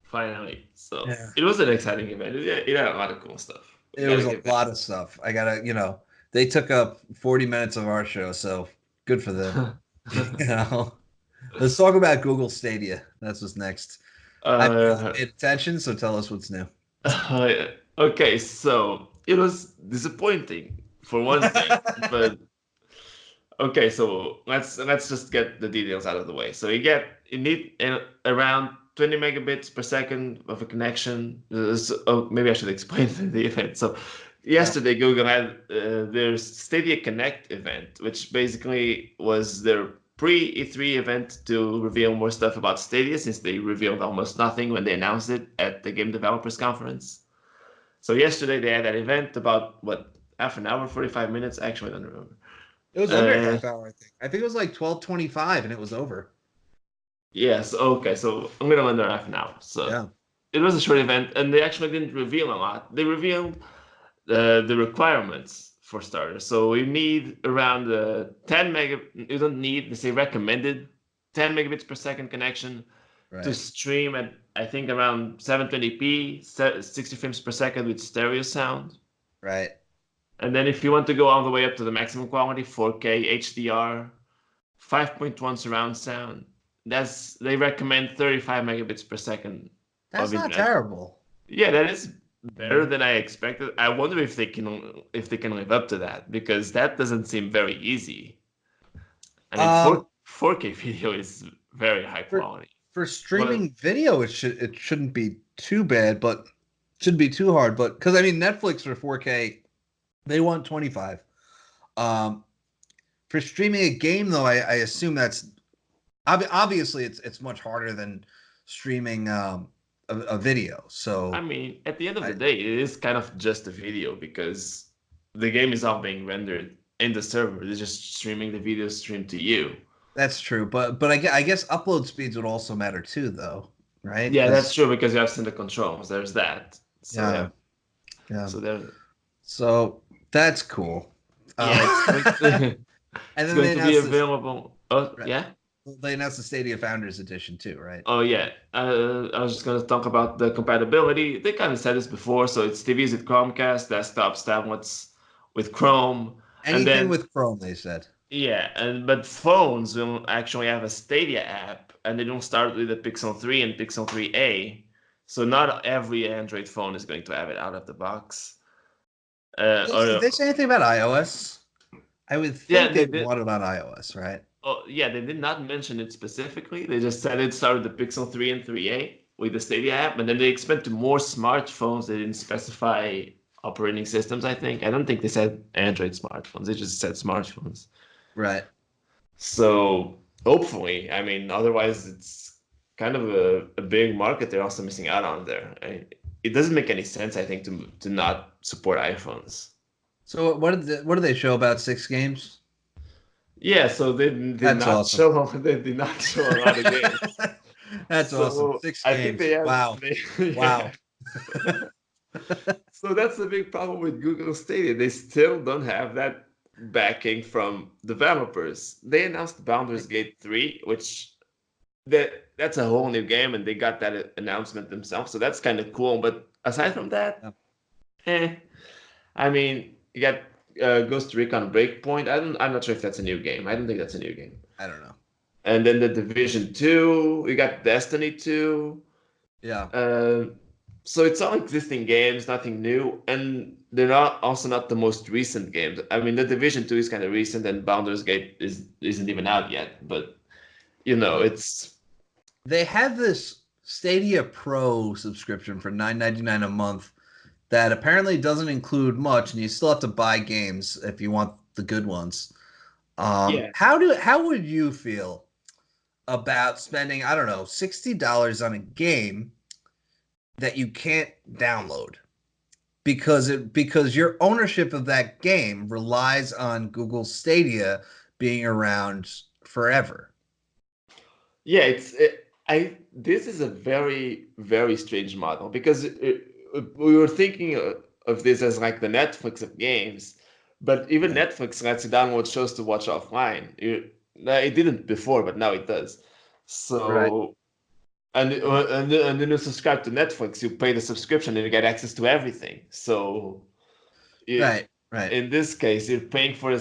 A: Finally. So
B: Yeah.
A: it was an exciting event. It had a lot of cool stuff. We
B: It
A: gotta
B: was a
A: give it.
B: lot of stuff. I gotta, they took up 40 minutes of our show, so good for them. You know, let's talk about Google Stadia. That's what's next. I
A: uh,
B: paid attention, so tell us what's new.
A: okay, so it was disappointing for one thing, but okay, so let's just get the details out of the way. So you need around 20 megabits per second of a connection. Maybe I should explain the event. So
B: Yeah,
A: yesterday Google had their Stadia Connect event, which basically was their pre-E3 event to reveal more stuff about Stadia, since they revealed almost nothing when they announced it at the Game Developers Conference. So yesterday they had that event about what, half an hour, 45 minutes? Actually, I don't remember.
B: it was under
A: Uh,
B: half hour. I think. I think it was like 12:25, and it was over.
A: Yes, okay, so I'm gonna under half an hour. So
B: Yeah.
A: it was a short event, and they actually didn't reveal a lot. They revealed the requirements for starters. So you need around 10 mega. You don't need, they say recommended 10 megabits per second connection to
B: Right.
A: stream at, I think, around 720p, 60 frames per second with stereo sound.
B: Right.
A: And then if you want to go all the way up to the maximum quality, 4K HDR, 5.1 surround sound. They recommend 35 megabits per second
B: That's
A: of
B: not
A: internet.
B: terrible.
A: Yeah, that is better than I expected. I wonder if they can live up to that, because that doesn't seem very easy. I mean,
B: Um,
A: 4K video is very high
B: for
A: quality.
B: for
A: Well,
B: streaming video, it shouldn't be too bad, but shouldn't be too hard. But because I mean, Netflix for 4K, they want 25. Um, for streaming a game, though, I assume that's obviously it's much harder than streaming a video.
A: I
B: So
A: mean, at the end of
B: I,
A: the day, it is kind of just a video, because the game is all being rendered in the server. They're just streaming the video stream to you.
B: that's true. But I guess upload speeds would also matter too, though, right?
A: Yeah, that's
B: Because
A: true, because you have send the controls. There's that. So
B: yeah,
A: yeah.
B: yeah.
A: So there.
B: So that's cool.
A: Yeah, it's going to
B: And
A: it's
B: then
A: going
B: they
A: to be
B: announced this.
A: available. Oh
B: Right,
A: yeah.
B: they announced the Stadia Founders Edition too, right?
A: Oh yeah. I was just going to talk about the compatibility. They kind of said this before. So it's TVs with Chromecast, desktops, tablets with Chrome, and
B: Anything
A: then
B: with Chrome, they said.
A: yeah, and but phones will actually have a Stadia app, and they don't start with the Pixel 3 and Pixel 3a. So not every Android phone is going to have it out of the box.
B: Did they say anything about iOS? I would
A: Yeah,
B: think
A: they
B: they
A: did.
B: want it on iOS, right?
A: Oh, yeah, they did not mention it specifically. They just said it started the Pixel 3 and 3a with the Stadia app, and then they expand to more smartphones. They didn't specify operating systems, I think. I don't think they said Android smartphones. They just said smartphones.
B: Right.
A: So hopefully, I mean, otherwise it's kind of a big market they're also missing out on there. It doesn't make any sense, I think, to not support iPhones.
B: So what did they show about 6 games?
A: Yeah, so they did
B: That's
A: not
B: awesome.
A: show they did not show a lot of games.
B: That's awesome.
A: So
B: Six
A: I think
B: games.
A: they have
B: Wow.
A: yeah.
B: Wow.
A: So that's the big problem with Google Stadia. They still don't have that backing from developers. They announced Baldur's Gate 3, which that's a whole new game, and they got that announcement themselves. So that's kind of cool. But aside from that,
B: Yeah,
A: eh. I mean, you got Ghost Recon Breakpoint. I'm not sure if that's a new game. I don't think that's a new game.
B: I don't know.
A: And then the Division 2. We got Destiny 2.
B: Yeah.
A: Uh, so it's all existing games, nothing new, and they're not also not the most recent games. I mean, the Division 2 is kind of recent, and Baldur's Gate isn't even out yet. But it's
B: They have this Stadia Pro subscription for $9.99 a month that apparently doesn't include much, and you still have to buy games if you want the good ones.
A: yeah.
B: How would you feel about spending, I don't know, $60 on a game that you can't download because your ownership of that game relies on Google Stadia being around forever?
A: Yeah, this is a very, very strange model, because we were thinking of this as like the Netflix of games, But even
B: Right.
A: Netflix lets you download shows to watch offline. It didn't before, but now it does.
B: Right.
A: So, and then you subscribe to Netflix, you pay the subscription and you get access to everything. So, it,
B: Right. Right.
A: in this case, you're paying for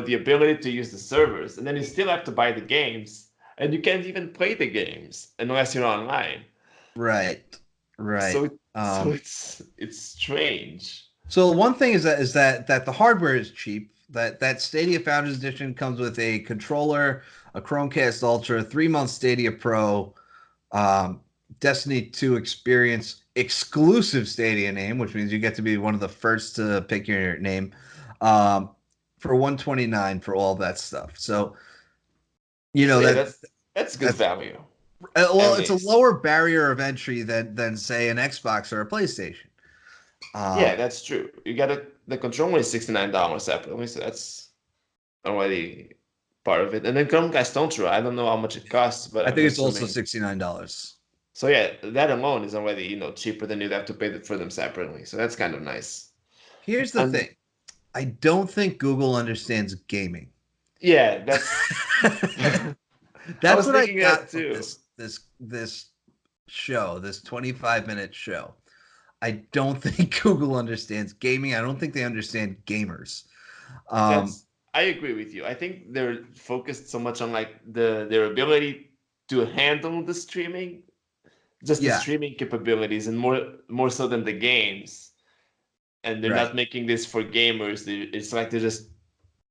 A: the ability to use the servers, and then you still have to buy the games, and you can't even play the games unless you're online.
B: Right. Right.
A: So,
B: Um,
A: it's strange.
B: so one thing is that the hardware is cheap. That Stadia Founders Edition comes with a controller, a Chromecast Ultra, 3 month Stadia Pro, um, Destiny 2 Experience exclusive Stadia name, which means you get to be one of the first to pick your name, um, for 129 for all that stuff. So you
A: So
B: know
A: yeah,
B: that
A: that's good
B: that's
A: value,
B: well,
A: at
B: it's a
A: least.
B: lower barrier of entry than say an Xbox or a PlayStation.
A: Yeah,
B: Um,
A: that's true. You got the controller is $69 separately, so that's already part of it. And then Chromecast Ultra, I don't know how much it costs, but
B: I
A: I'm
B: think it's also
A: assuming.
B: $69.
A: So yeah, that alone is already cheaper than you'd have to pay for them separately. So that's kind of nice.
B: Here's the
A: And
B: thing. I don't think Google understands gaming.
A: yeah, that's I
B: That's
A: was
B: what I
A: thinking that
B: got from
A: too.
B: this show, this 25-minute show. I don't think Google understands gaming. I don't think they understand gamers. Um,
A: That's I agree with you. I think they're focused so much on like their ability to handle the streaming, just the
B: yeah,
A: streaming capabilities, and more so than the games. And they're
B: right.
A: not making this for gamers. It's like they're just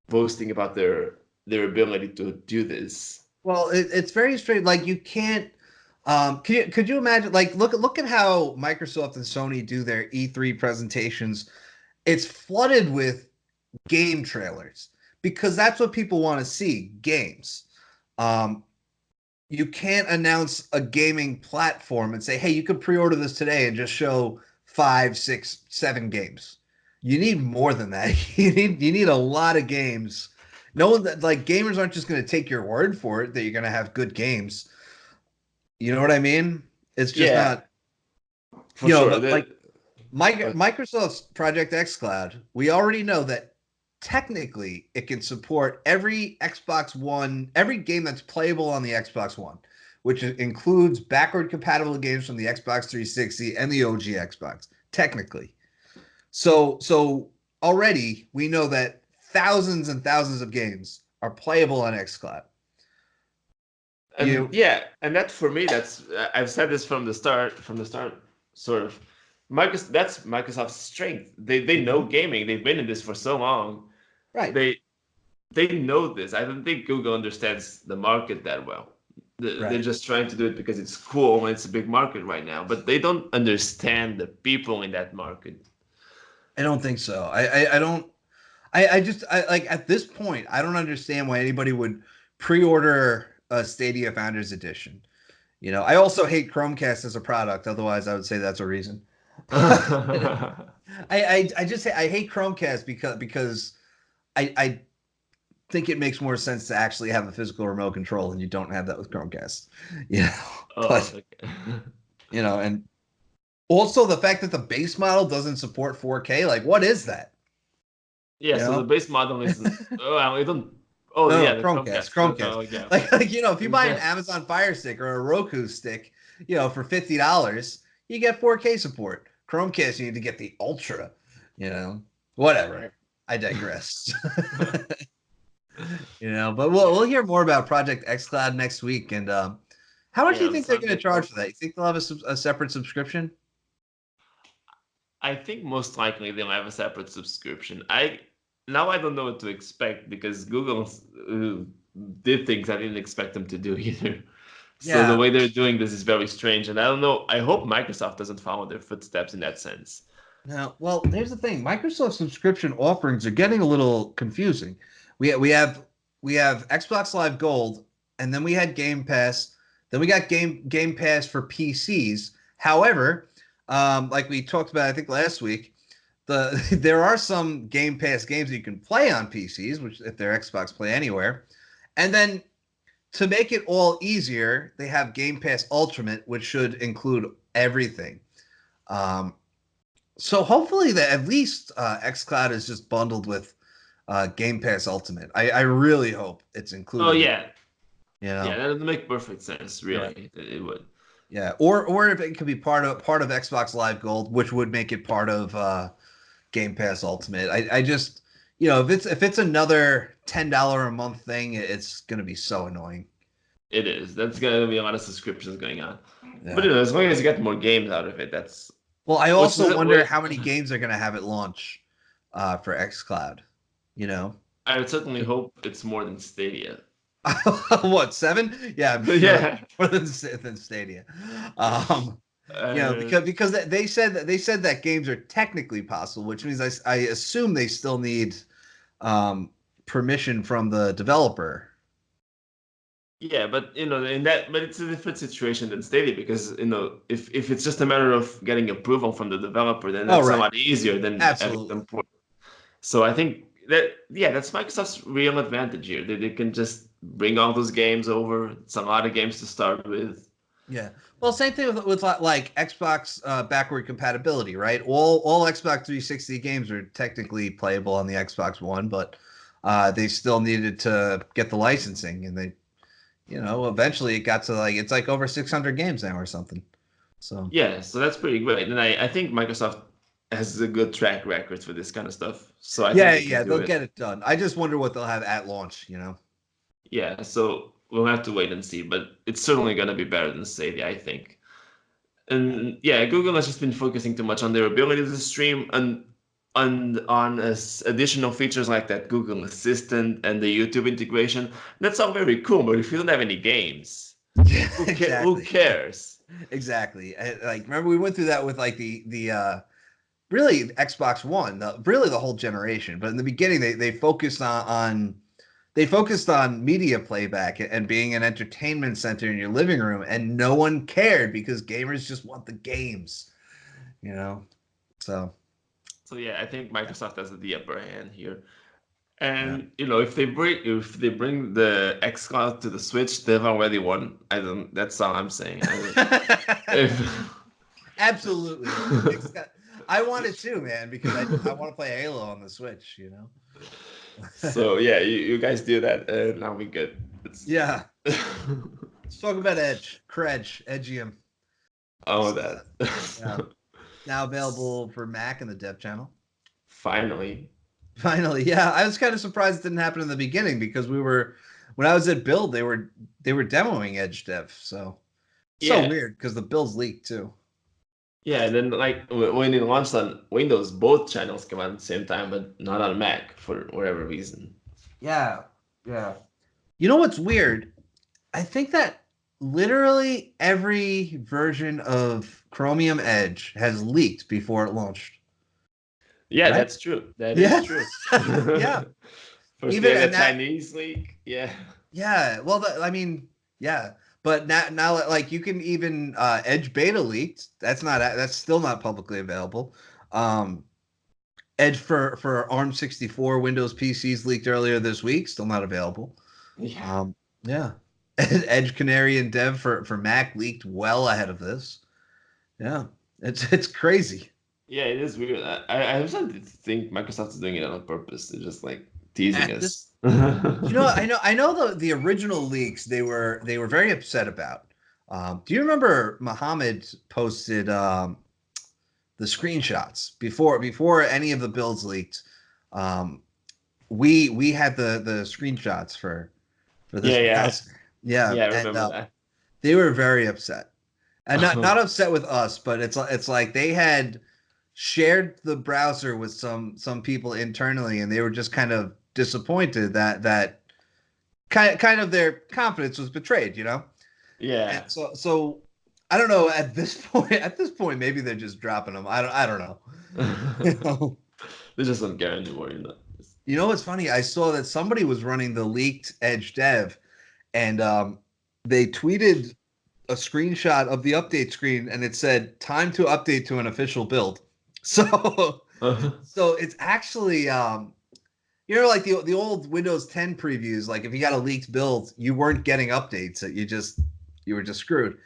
A: boasting about their ability to do this.
B: Well, it's very straight. Like you can't. Could you imagine? Like look at how Microsoft and Sony do their E3 presentations. It's flooded with game trailers because that's what people want to see, games. Um, you can't announce a gaming platform and say, "Hey, you could pre-order this today," and just show 5, 6, 7 games. You need more than that. You need a lot of games. No one that like gamers aren't just going to take your word for it that you're going to have good games. You know what I mean? It's just
A: Yeah,
B: not.
A: for sure.
B: Like
A: Uh,
B: Microsoft's Project X Cloud, we already know that technically it can support every Xbox One, every game that's playable on the Xbox One, which includes backward compatible games from the Xbox 360 and the OG Xbox, technically. So already we know that thousands and thousands of games are playable on xCloud.
A: and
B: You
A: yeah, and that for me, that's I've said this from the start. From the start, sort of. That's Microsoft's strength. They know gaming. They've been in this for so long.
B: right.
A: They they know this. I don't think Google understands the market that well. They're
B: Right.
A: just trying to do it because it's cool and it's a big market right now, but they don't understand the people in that market.
B: I don't think so. I don't I just I like at this point I don't understand why anybody would pre-order a Stadia Founders Edition. I also hate Chromecast as a product. Otherwise, I would say that's a reason. I just I hate Chromecast because I think it makes more sense to actually have a physical remote control, and you don't have that with Chromecast. You know,
A: Oh,
B: but
A: okay.
B: and also the fact that the base model doesn't support 4K, like what is that?
A: Yeah,
B: You
A: so the
B: know?
A: base model isn't. Oh, I don't. Oh,
B: No,
A: yeah,
B: no,
A: the
B: Chromecast,
A: Chromecast.
B: Chromecast.
A: Oh, yeah,
B: Like,
A: okay.
B: like if you buy an Amazon Fire Stick or a Roku stick, for $50, you get 4K support. Chromecast, you need to get the Ultra. Whatever.
A: Right.
B: I digress. But we'll hear more about Project xCloud next week. And how much do
A: Yeah,
B: you
A: on
B: think they're going to
A: Sunday
B: charge for that?
A: probably.
B: You think they'll have a separate subscription?
A: I think most likely they'll have a separate subscription. I don't know what to expect because Google did things I didn't expect them to do either. So the
B: Yeah.
A: way they're doing this is very strange, and I don't know. I hope Microsoft doesn't follow their footsteps in that sense.
B: Now, well, here's the thing: Microsoft subscription offerings are getting a little confusing. We have Xbox Live Gold, and then we had Game Pass. Then we got Game Pass for PCs. However, like we talked about, I think last week, there are some Game Pass games that you can play on PCs, which if they're Xbox Play Anywhere, and then to make it all easier, they have Game Pass Ultimate, which should include everything. Um, so hopefully that at least xCloud is just bundled with Game Pass Ultimate. I really hope it's included.
A: Oh yeah,
B: You know?
A: yeah, that would make perfect sense.
B: Yeah.
A: Really, it would.
B: Yeah. Or if it could be part of Xbox Live Gold, which would make it part of Game Pass Ultimate. I just, if it's another $10 a month thing, it's gonna be so annoying.
A: It is. That's gonna be a lot of subscriptions going on. But
B: Yeah.
A: as long as you get more games out of it, that's
B: Well, I
A: which is
B: also
A: it.
B: wonder how many games they're gonna have at launch for xCloud. You know,
A: I would certainly hope it's more than Stadia.
B: what 7? Yeah, I'm sure
A: Yeah.
B: more than Stadia. Um,
A: Uh,
B: because they said that games are technically possible, which means I assume they still need permission from the developer.
A: yeah, but but it's a different situation than Stadia because if it's just a matter of getting approval from the developer, then
B: Oh,
A: that's a
B: right.
A: lot easier than having
B: Absolutely.
A: them port. So I think that's Microsoft's real advantage here. They can just bring all those games over. It's a lot of games to start with.
B: Yeah. Well, same thing with like Xbox backward compatibility, right? All Xbox 360 games are technically playable on the Xbox One, but they still needed to get the licensing, and they, eventually it got to it's like over 600 games now or something. So
A: Yeah, so that's pretty great. And I think Microsoft has a good track record for this kind of stuff. So I think
B: yeah,
A: they can
B: yeah,
A: do
B: they'll
A: it.
B: get it done. I just wonder what they'll have at launch.
A: Yeah, so we'll have to wait and see, but it's certainly going to be better than Stadia, I think. And yeah, Google has just been focusing too much on their ability to stream and on additional features like that Google Assistant and the YouTube integration. That's all very cool, but if you don't have any games,
B: Yeah,
A: who
B: exactly.
A: cares?
B: Exactly. Like remember we went through that with like the really Xbox One, really the whole generation. But in the beginning, they focused on media playback and being an entertainment center in your living room, and no one cared because gamers just want the games, you know. So
A: So yeah, I think Microsoft has the upper hand here.
B: yeah,
A: And if they bring the xCloud to the Switch, they've already won. I don't. That's all I'm saying. I don't, if
B: absolutely. I want it too, man, because I want to play Halo on the Switch, you know.
A: so yeah, you guys do that, and I'll be good. It's
B: Yeah. Let's talk about Edge, Edgium.
A: all of
B: So,
A: that.
B: yeah. Now available for Mac in the dev channel.
A: Finally,
B: Finally, yeah. I was kind of surprised it didn't happen in the beginning because when I was at Build, they were demoing Edge Dev. So
A: yeah,
B: weird because the builds leaked too.
A: yeah. And then like when it launched on Windows, both channels came out at the same time, but not on Mac for whatever reason.
B: Yeah, yeah. You know what's weird? I think that literally every version of Chromium Edge has leaked before it launched.
A: Yeah,
B: Right?
A: that's true. That is
B: Yeah.
A: true.
B: Yeah.
A: First,
B: Even
A: they had
B: and
A: a
B: that
A: Chinese leak. Yeah.
B: Yeah, well, I mean, yeah, but now, like you can even Edge beta leaked. That's still not publicly available. Um, Edge for ARM 64 Windows PCs leaked earlier this week. Still not available.
A: Yeah.
B: Yeah, Edge Canary and Dev for Mac leaked well ahead of this. Yeah, it's crazy.
A: Yeah, it is weird. I started to think Microsoft is doing it on purpose. They're just like teasing
B: At this
A: us.
B: I know the original leaks they were very upset about. Do you remember Mohammed posted the screenshots before any of the builds leaked? Um, we had the screenshots for this
A: Yeah, yeah.
B: browser. Yeah,
A: Yeah, I
B: and
A: remember that.
B: they were very upset, and not upset with us, but it's like they had shared the browser with some people internally, and they were just kind of disappointed that kind of their confidence was betrayed, And
A: Yeah.
B: so I don't know at this point. At this point, maybe they're just dropping them. I don't know.
A: They
B: You know,
A: just don't care anymore,
B: you know what's funny? I saw that somebody was running the leaked Edge dev, and they tweeted a screenshot of the update screen, and it said "Time to update to an official build." So, so it's actually like the old Windows 10 previews. Like if you got a leaked build, you weren't getting updates. You were just screwed.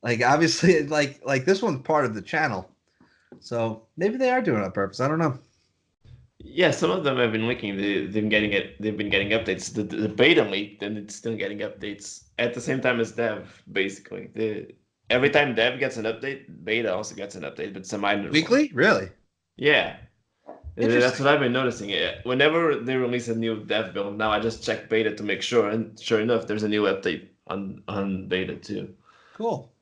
B: Like obviously, like this one's part of the channel, so maybe they are doing it on purpose. I don't know.
A: Yeah, some of them have been leaking. They've been getting it. They've been getting updates. The beta leaked, and it's still getting updates at the same time as dev. Basically, every time dev gets an update, beta also gets an update, but it's a minor one.
B: Weekly? Really?
A: Yeah, that's
B: Interesting.
A: what I've been noticing. Whenever they release a new dev build, now I just check beta to make sure, and sure enough, there's a new update on beta too.
B: Cool.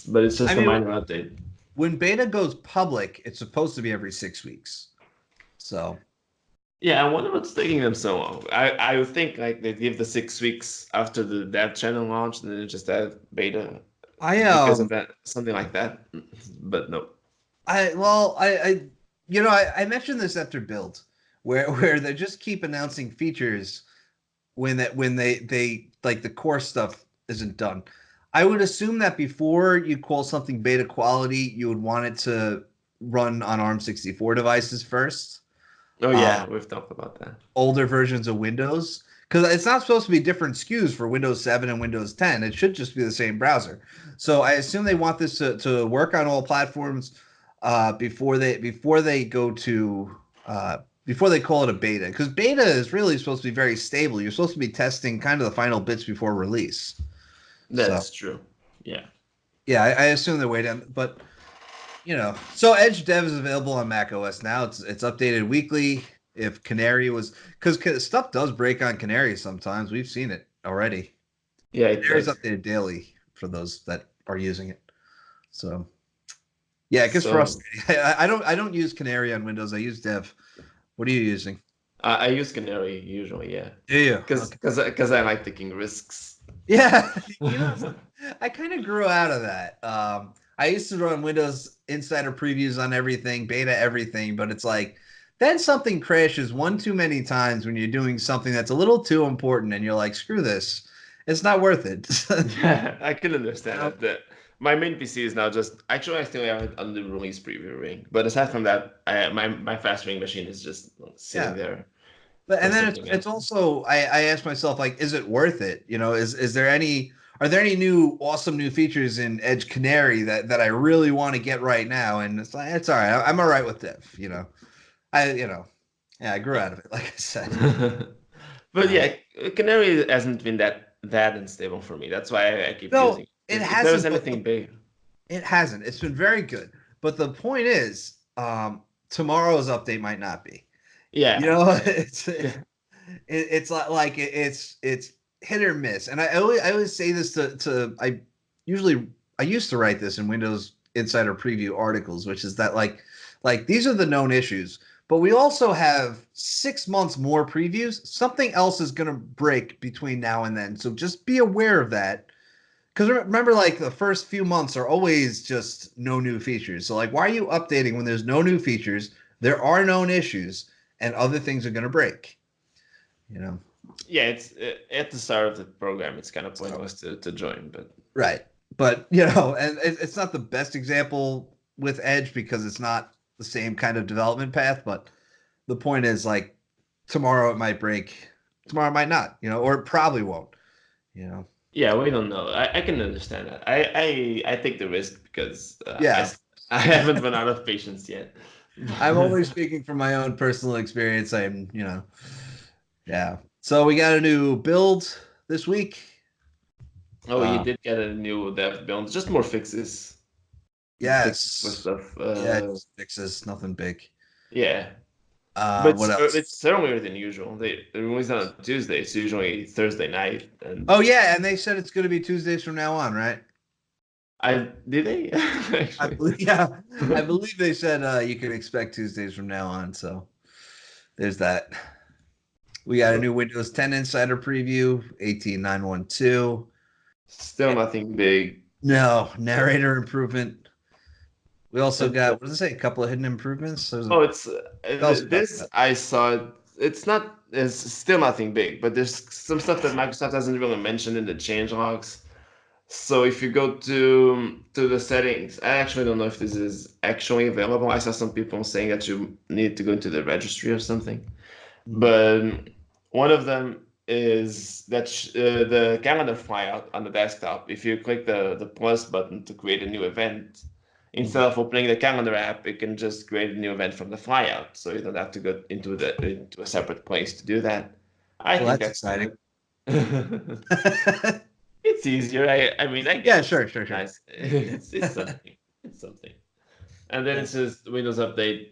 A: But it's
B: I
A: just a
B: mean,
A: minor update.
B: when beta goes public, it's supposed to be every 6 weeks. So
A: Yeah, I wonder what's taking them so long. I would think like they'd give the 6 weeks after the dev channel launch, and then just add beta
B: I
A: because of that, something like that. But no.
B: I mentioned this after build, where they just keep announcing features when they like the core stuff isn't done. I would assume that before you call something beta quality, you would want it to run on ARM64 devices first.
A: Oh
B: Uh,
A: yeah, we've talked about that.
B: Older versions of Windows, because it's not supposed to be different SKUs for Windows 7 and Windows 10. It should just be the same browser. So I assume they want this to work on all platforms before they go to before they call it a beta, because beta is really supposed to be very stable. You're supposed to be testing kind of the final bits before release. So
A: That's true. Yeah.
B: yeah, I assume they're waiting, but so Edge Dev is available on macOS now. It's updated weekly. If Canary was, because stuff does break on Canary sometimes. We've seen it already.
A: Yeah, it
B: Canary's
A: does.
B: updated daily for those that are using it. So yeah, it gets
A: So
B: frustrating. I don't use Canary on Windows. I use Dev. What are you using?
A: I use Canary usually, yeah,
B: Do you?
A: because
B: Okay.
A: I like taking risks.
B: Yeah, I kind of grew out of that. I used to run Windows Insider previews on everything, beta everything, but it's like then something crashes one too many times when you're doing something that's a little too important, and you're like, screw this, it's not worth it.
A: Yeah, I can understand
B: know?
A: that. My main PC is now just actually I still have it on the release preview ring, but aside from that, my fast ring machine is just sitting
B: Yeah,
A: there
B: but
A: for
B: and then it's
A: something
B: it's
A: else.
B: also I ask myself, like, is it worth it? Is there any are there any new awesome new features in Edge Canary that I really want to get right now? And it's like it's all right. I'm all right with Dev. I yeah, I grew out of it, like I said.
A: But
B: Uh,
A: yeah, Canary hasn't been that unstable for me. That's why I keep using
B: no,
A: it.
B: it
A: If there was
B: hasn't, but
A: anything big,
B: it hasn't. It's been very good. But the point is, tomorrow's update might not be.
A: yeah,
B: It's like it's hit or miss. And I always say this to I used to write this in Windows Insider Preview articles, which is that like these are the known issues, but we also have 6 months more previews. Something else is going to break between now and then, so just be aware of that. Because remember, like the first few months are always just no new features. So like, why are you updating when there's no new features? There are known issues, and other things are going to break. You know.
A: yeah. It's at the start of the program. It's kind of
B: So
A: pointless to join, but
B: right, but and it's not the best example with Edge because it's not the same kind of development path. But the point is, like, tomorrow it might break, tomorrow it might not. Or it probably won't. You know.
A: yeah, we don't know. I can understand that. I take the risk because
B: Yeah,
A: I haven't run out of patience yet.
B: I'm only speaking from my own personal experience. Yeah. So we got a new build this week.
A: Oh, you
B: Uh,
A: did get a new dev build, just more fixes, for
B: yes.
A: stuff.
B: Yeah, just fixes, nothing big.
A: Yeah, but
B: What
A: it's
B: else?
A: earlier than usual. They release on a Tuesday. It's usually Thursday night, and
B: Oh yeah, and they said it's going to be Tuesdays from now on, right?
A: I did they
B: I
A: actually.
B: believe, yeah, I believe they said you can expect Tuesdays from now on. So there's that. We got a new Windows 10 Insider preview, 18912.
A: Still nothing big.
B: No, narrator improvement. We also
A: And
B: got, what does it say? A couple of hidden improvements.
A: oh, it's
B: Tell us about
A: this
B: that.
A: I saw. It's not. It's still nothing big, but there's some stuff that Microsoft hasn't really mentioned in the change logs. So if you go to the settings, I actually don't know if this is actually available. I saw some people saying that you need to go into the registry or something.
B: Mhm.
A: But one of them is that the calendar file on the desktop. If you click the plus button to create a new event, instead of opening the calendar app, it can just create a new event from the flyout, so you don't have to go into a separate place to do that. I think
B: that's exciting.
A: It's easier. I mean, I
B: Yeah,
A: guess.
B: sure.
A: Nice. It's something. It's something. And then it says Windows Update.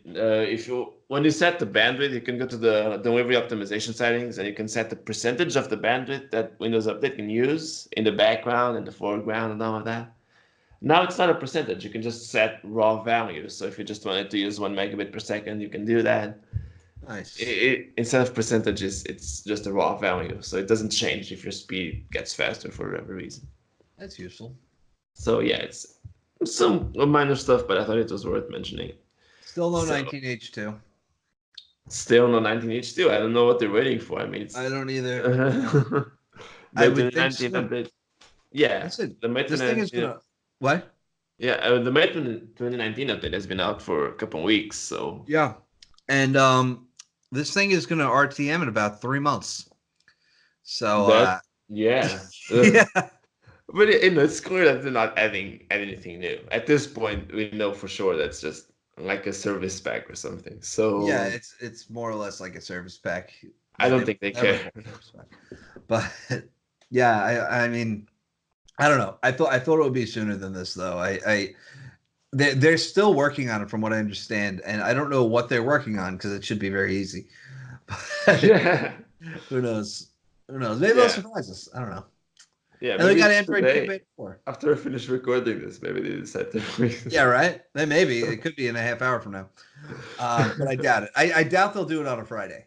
A: When you set the bandwidth, you can go to the delivery optimization settings, and you can set the percentage of the bandwidth that Windows Update can use in the background and the foreground and all of that. Now it's not a percentage. You can just set raw values. So if you just wanted to use 1 megabit per second, you can do that.
B: Nice.
A: Instead of percentages, it's just a raw value. So it doesn't change if your speed gets faster for whatever reason.
B: That's useful.
A: So yeah, it's some minor stuff, but I thought it was worth mentioning.
B: Still no 19H2.
A: Still no 19H2. I don't know what they're waiting for. I mean,
B: I don't either.
A: I would think so. Update. Yeah,
B: listen,
A: the May
B: this thing is gonna what?
A: Yeah, the May 2019 update has been out for a couple of weeks, so
B: yeah, and this thing is gonna RTM in about 3 months. So
A: yeah. But it's clear that they're not adding anything new. At this point, we know for sure that's just like a service pack or something. So
B: yeah, it's more or less like a service pack.
A: I don't think they care.
B: But yeah, I mean, I don't know. I thought it would be sooner than this, though. They're still working on it, from what I understand, and I don't know what they're working on because it should be very easy.
A: Yeah.
B: Who knows? Maybe they'll surprise us. I don't know.
A: Yeah,
B: and they got Android Q Beta 4.
A: After I finish recording this, maybe they decide to.
B: Yeah, right. Then maybe it could be in a half hour from now, but I doubt it. I doubt they'll do it on a Friday.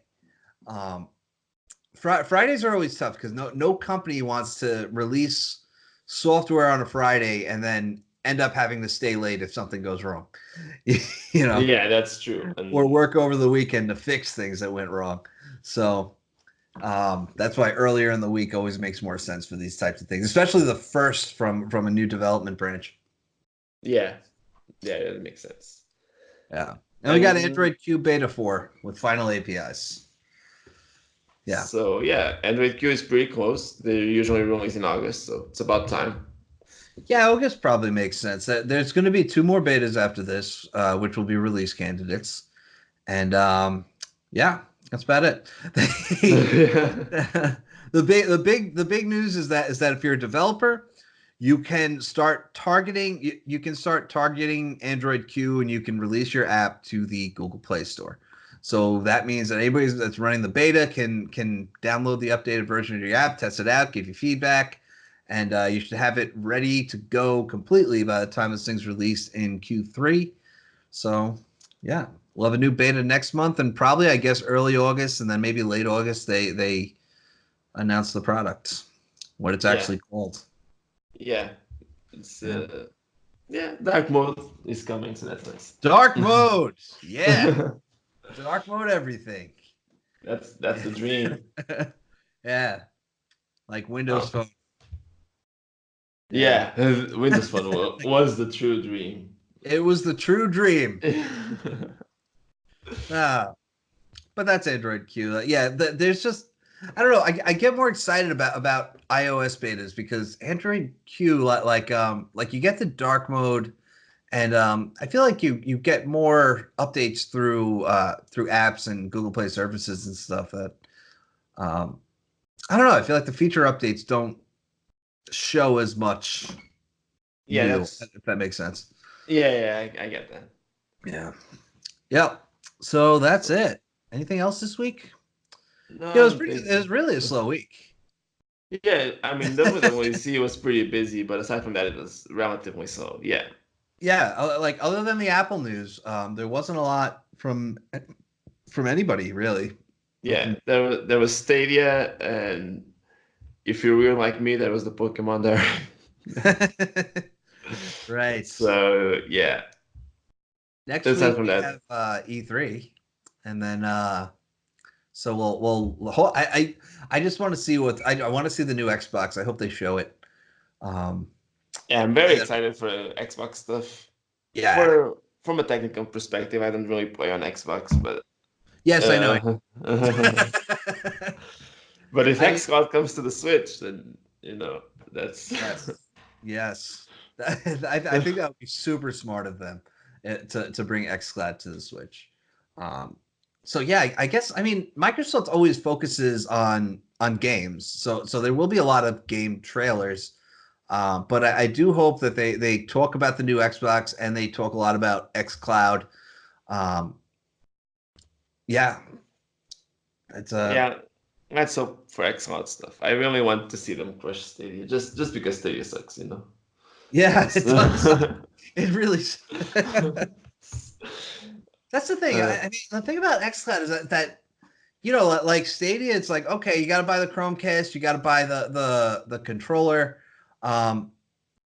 B: Fridays are always tough because no company wants to release software on a Friday and then end up having to stay late if something goes wrong. You know.
A: Yeah, that's true.
B: Or work over the weekend to fix things that went wrong. So that's why earlier in the week always makes more sense for these types of things, especially the first from a new development branch.
A: Yeah, that makes sense.
B: Yeah, and we got Android Q Beta 4 with final APIs. Yeah.
A: So yeah, Android Q is pretty close. They're usually released in August, so it's about time.
B: Yeah, August probably makes sense. There's going to be 2 more betas after this, which will be release candidates, and yeah, that's about it. The big news is that if you're a developer, you can start targeting. You can start targeting Android Q, and you can release your app to the Google Play Store. So that means that anybody that's running the beta can download the updated version of your app, test it out, give you feedback, and you should have it ready to go completely by the time this thing's released in Q3. So yeah, we'll have a new beta next month, and probably, I guess, early August, and then maybe late August they announce the product, what it's actually called.
A: Yeah, it's dark mode is coming, so that's nice.
B: Dark mode, yeah. Dark mode everything.
A: That's the dream.
B: Yeah, like Windows Phone.
A: Yeah, Windows Phone was the true dream.
B: It was the true dream. But that's Android Q. Yeah, there's just, I don't know. I get more excited about iOS betas because Android Q, like you get the dark mode, and I feel like you get more updates through apps and Google Play services and stuff that I don't know. I feel like the feature updates don't show as much.
A: Yeah,
B: if that makes sense.
A: Yeah, I get that.
B: Yeah. Yep. So that's it. Anything else this week?
A: No,
B: it was really a slow week.
A: Yeah, I mean, WWDC was pretty busy, but aside from that, it was relatively slow. Yeah.
B: Yeah, like other than the Apple news, there wasn't a lot from anybody really.
A: Yeah, there was Stadia, and if you're real like me, there was the Pokemon there.
B: Right.
A: So yeah.
B: Next week we have E3, and then so we'll I just want to see what I want to see the new Xbox. I hope they show it.
A: Yeah, I'm very excited for Xbox stuff.
B: Yeah.
A: From a technical perspective, I don't really play on Xbox, but
B: yes, I know.
A: But if xCloud comes to the Switch, then that's
B: yes. I think that would be super smart of them to bring xCloud to the Switch. So yeah, I guess Microsoft always focuses on games, so there will be a lot of game trailers. But I do hope that they talk about the new Xbox and they talk a lot about xCloud. Yeah, it's
A: Yeah, let's hope for xCloud stuff. I really want to see them crush Stadia, just because Stadia sucks, you know.
B: yeah,
A: It's,
B: it does. It really. That's the thing.
A: uh,
B: The thing about xCloud is that like Stadia, it's like, okay, you got to buy the Chromecast, you got to buy the controller.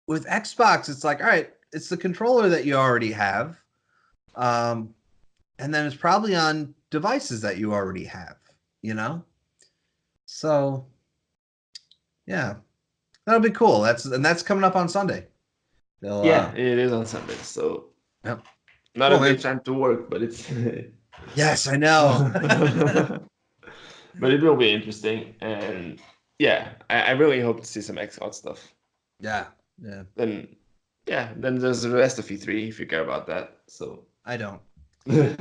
B: With Xbox, it's like, all right, it's the controller that you already have, and then it's probably on devices that you already have. So yeah, that'll be cool. That's coming up on Sunday. They'll,
A: yeah, it is on Sunday, so
B: yep.
A: not
B: Cool,
A: a great
B: man.
A: time to work, but it's
B: Yes, I know.
A: but it will be interesting, and yeah, I really hope to see some xCloud stuff.
B: Yeah, yeah.
A: Then then there's the rest of E3 if you care about that. So
B: I don't. I'm really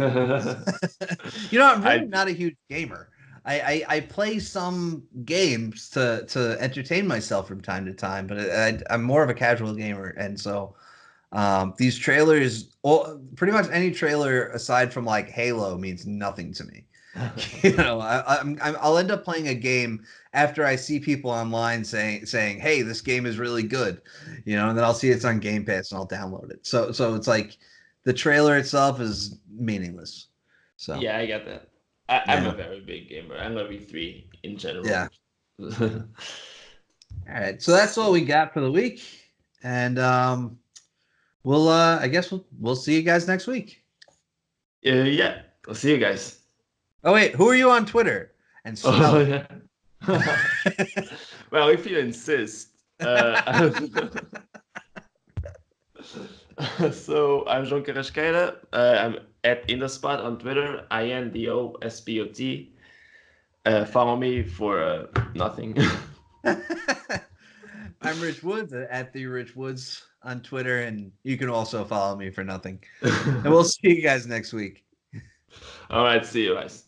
A: I
B: not a huge gamer. I play some games to entertain myself from time to time, but I'm more of a casual gamer, and so these trailers, pretty much any trailer aside from like Halo means nothing to me. I'll end up playing a game after I see people online saying, "Hey, this game is really good," and then I'll see it's on Game Pass and I'll download it. So it's like the trailer itself is meaningless. So
A: yeah, I get that. I'm a
B: yeah,
A: very big gamer. I love E3 in general.
B: yeah. All right, so that's all we got for the week, and we'll I guess we'll see you guys next week.
A: Yeah, I'll see you guys.
B: Oh wait, who are you on Twitter? And spell
A: Oh
B: it.
A: yeah. Well, if you insist. So I'm Jean Carrasqueira. I'm at Indospot on Twitter. INDOSPOT. Follow me for nothing.
B: I'm Rich Woods at the Rich Woods on Twitter, and you can also follow me for nothing. And we'll see you guys next week.
A: All right, see you guys.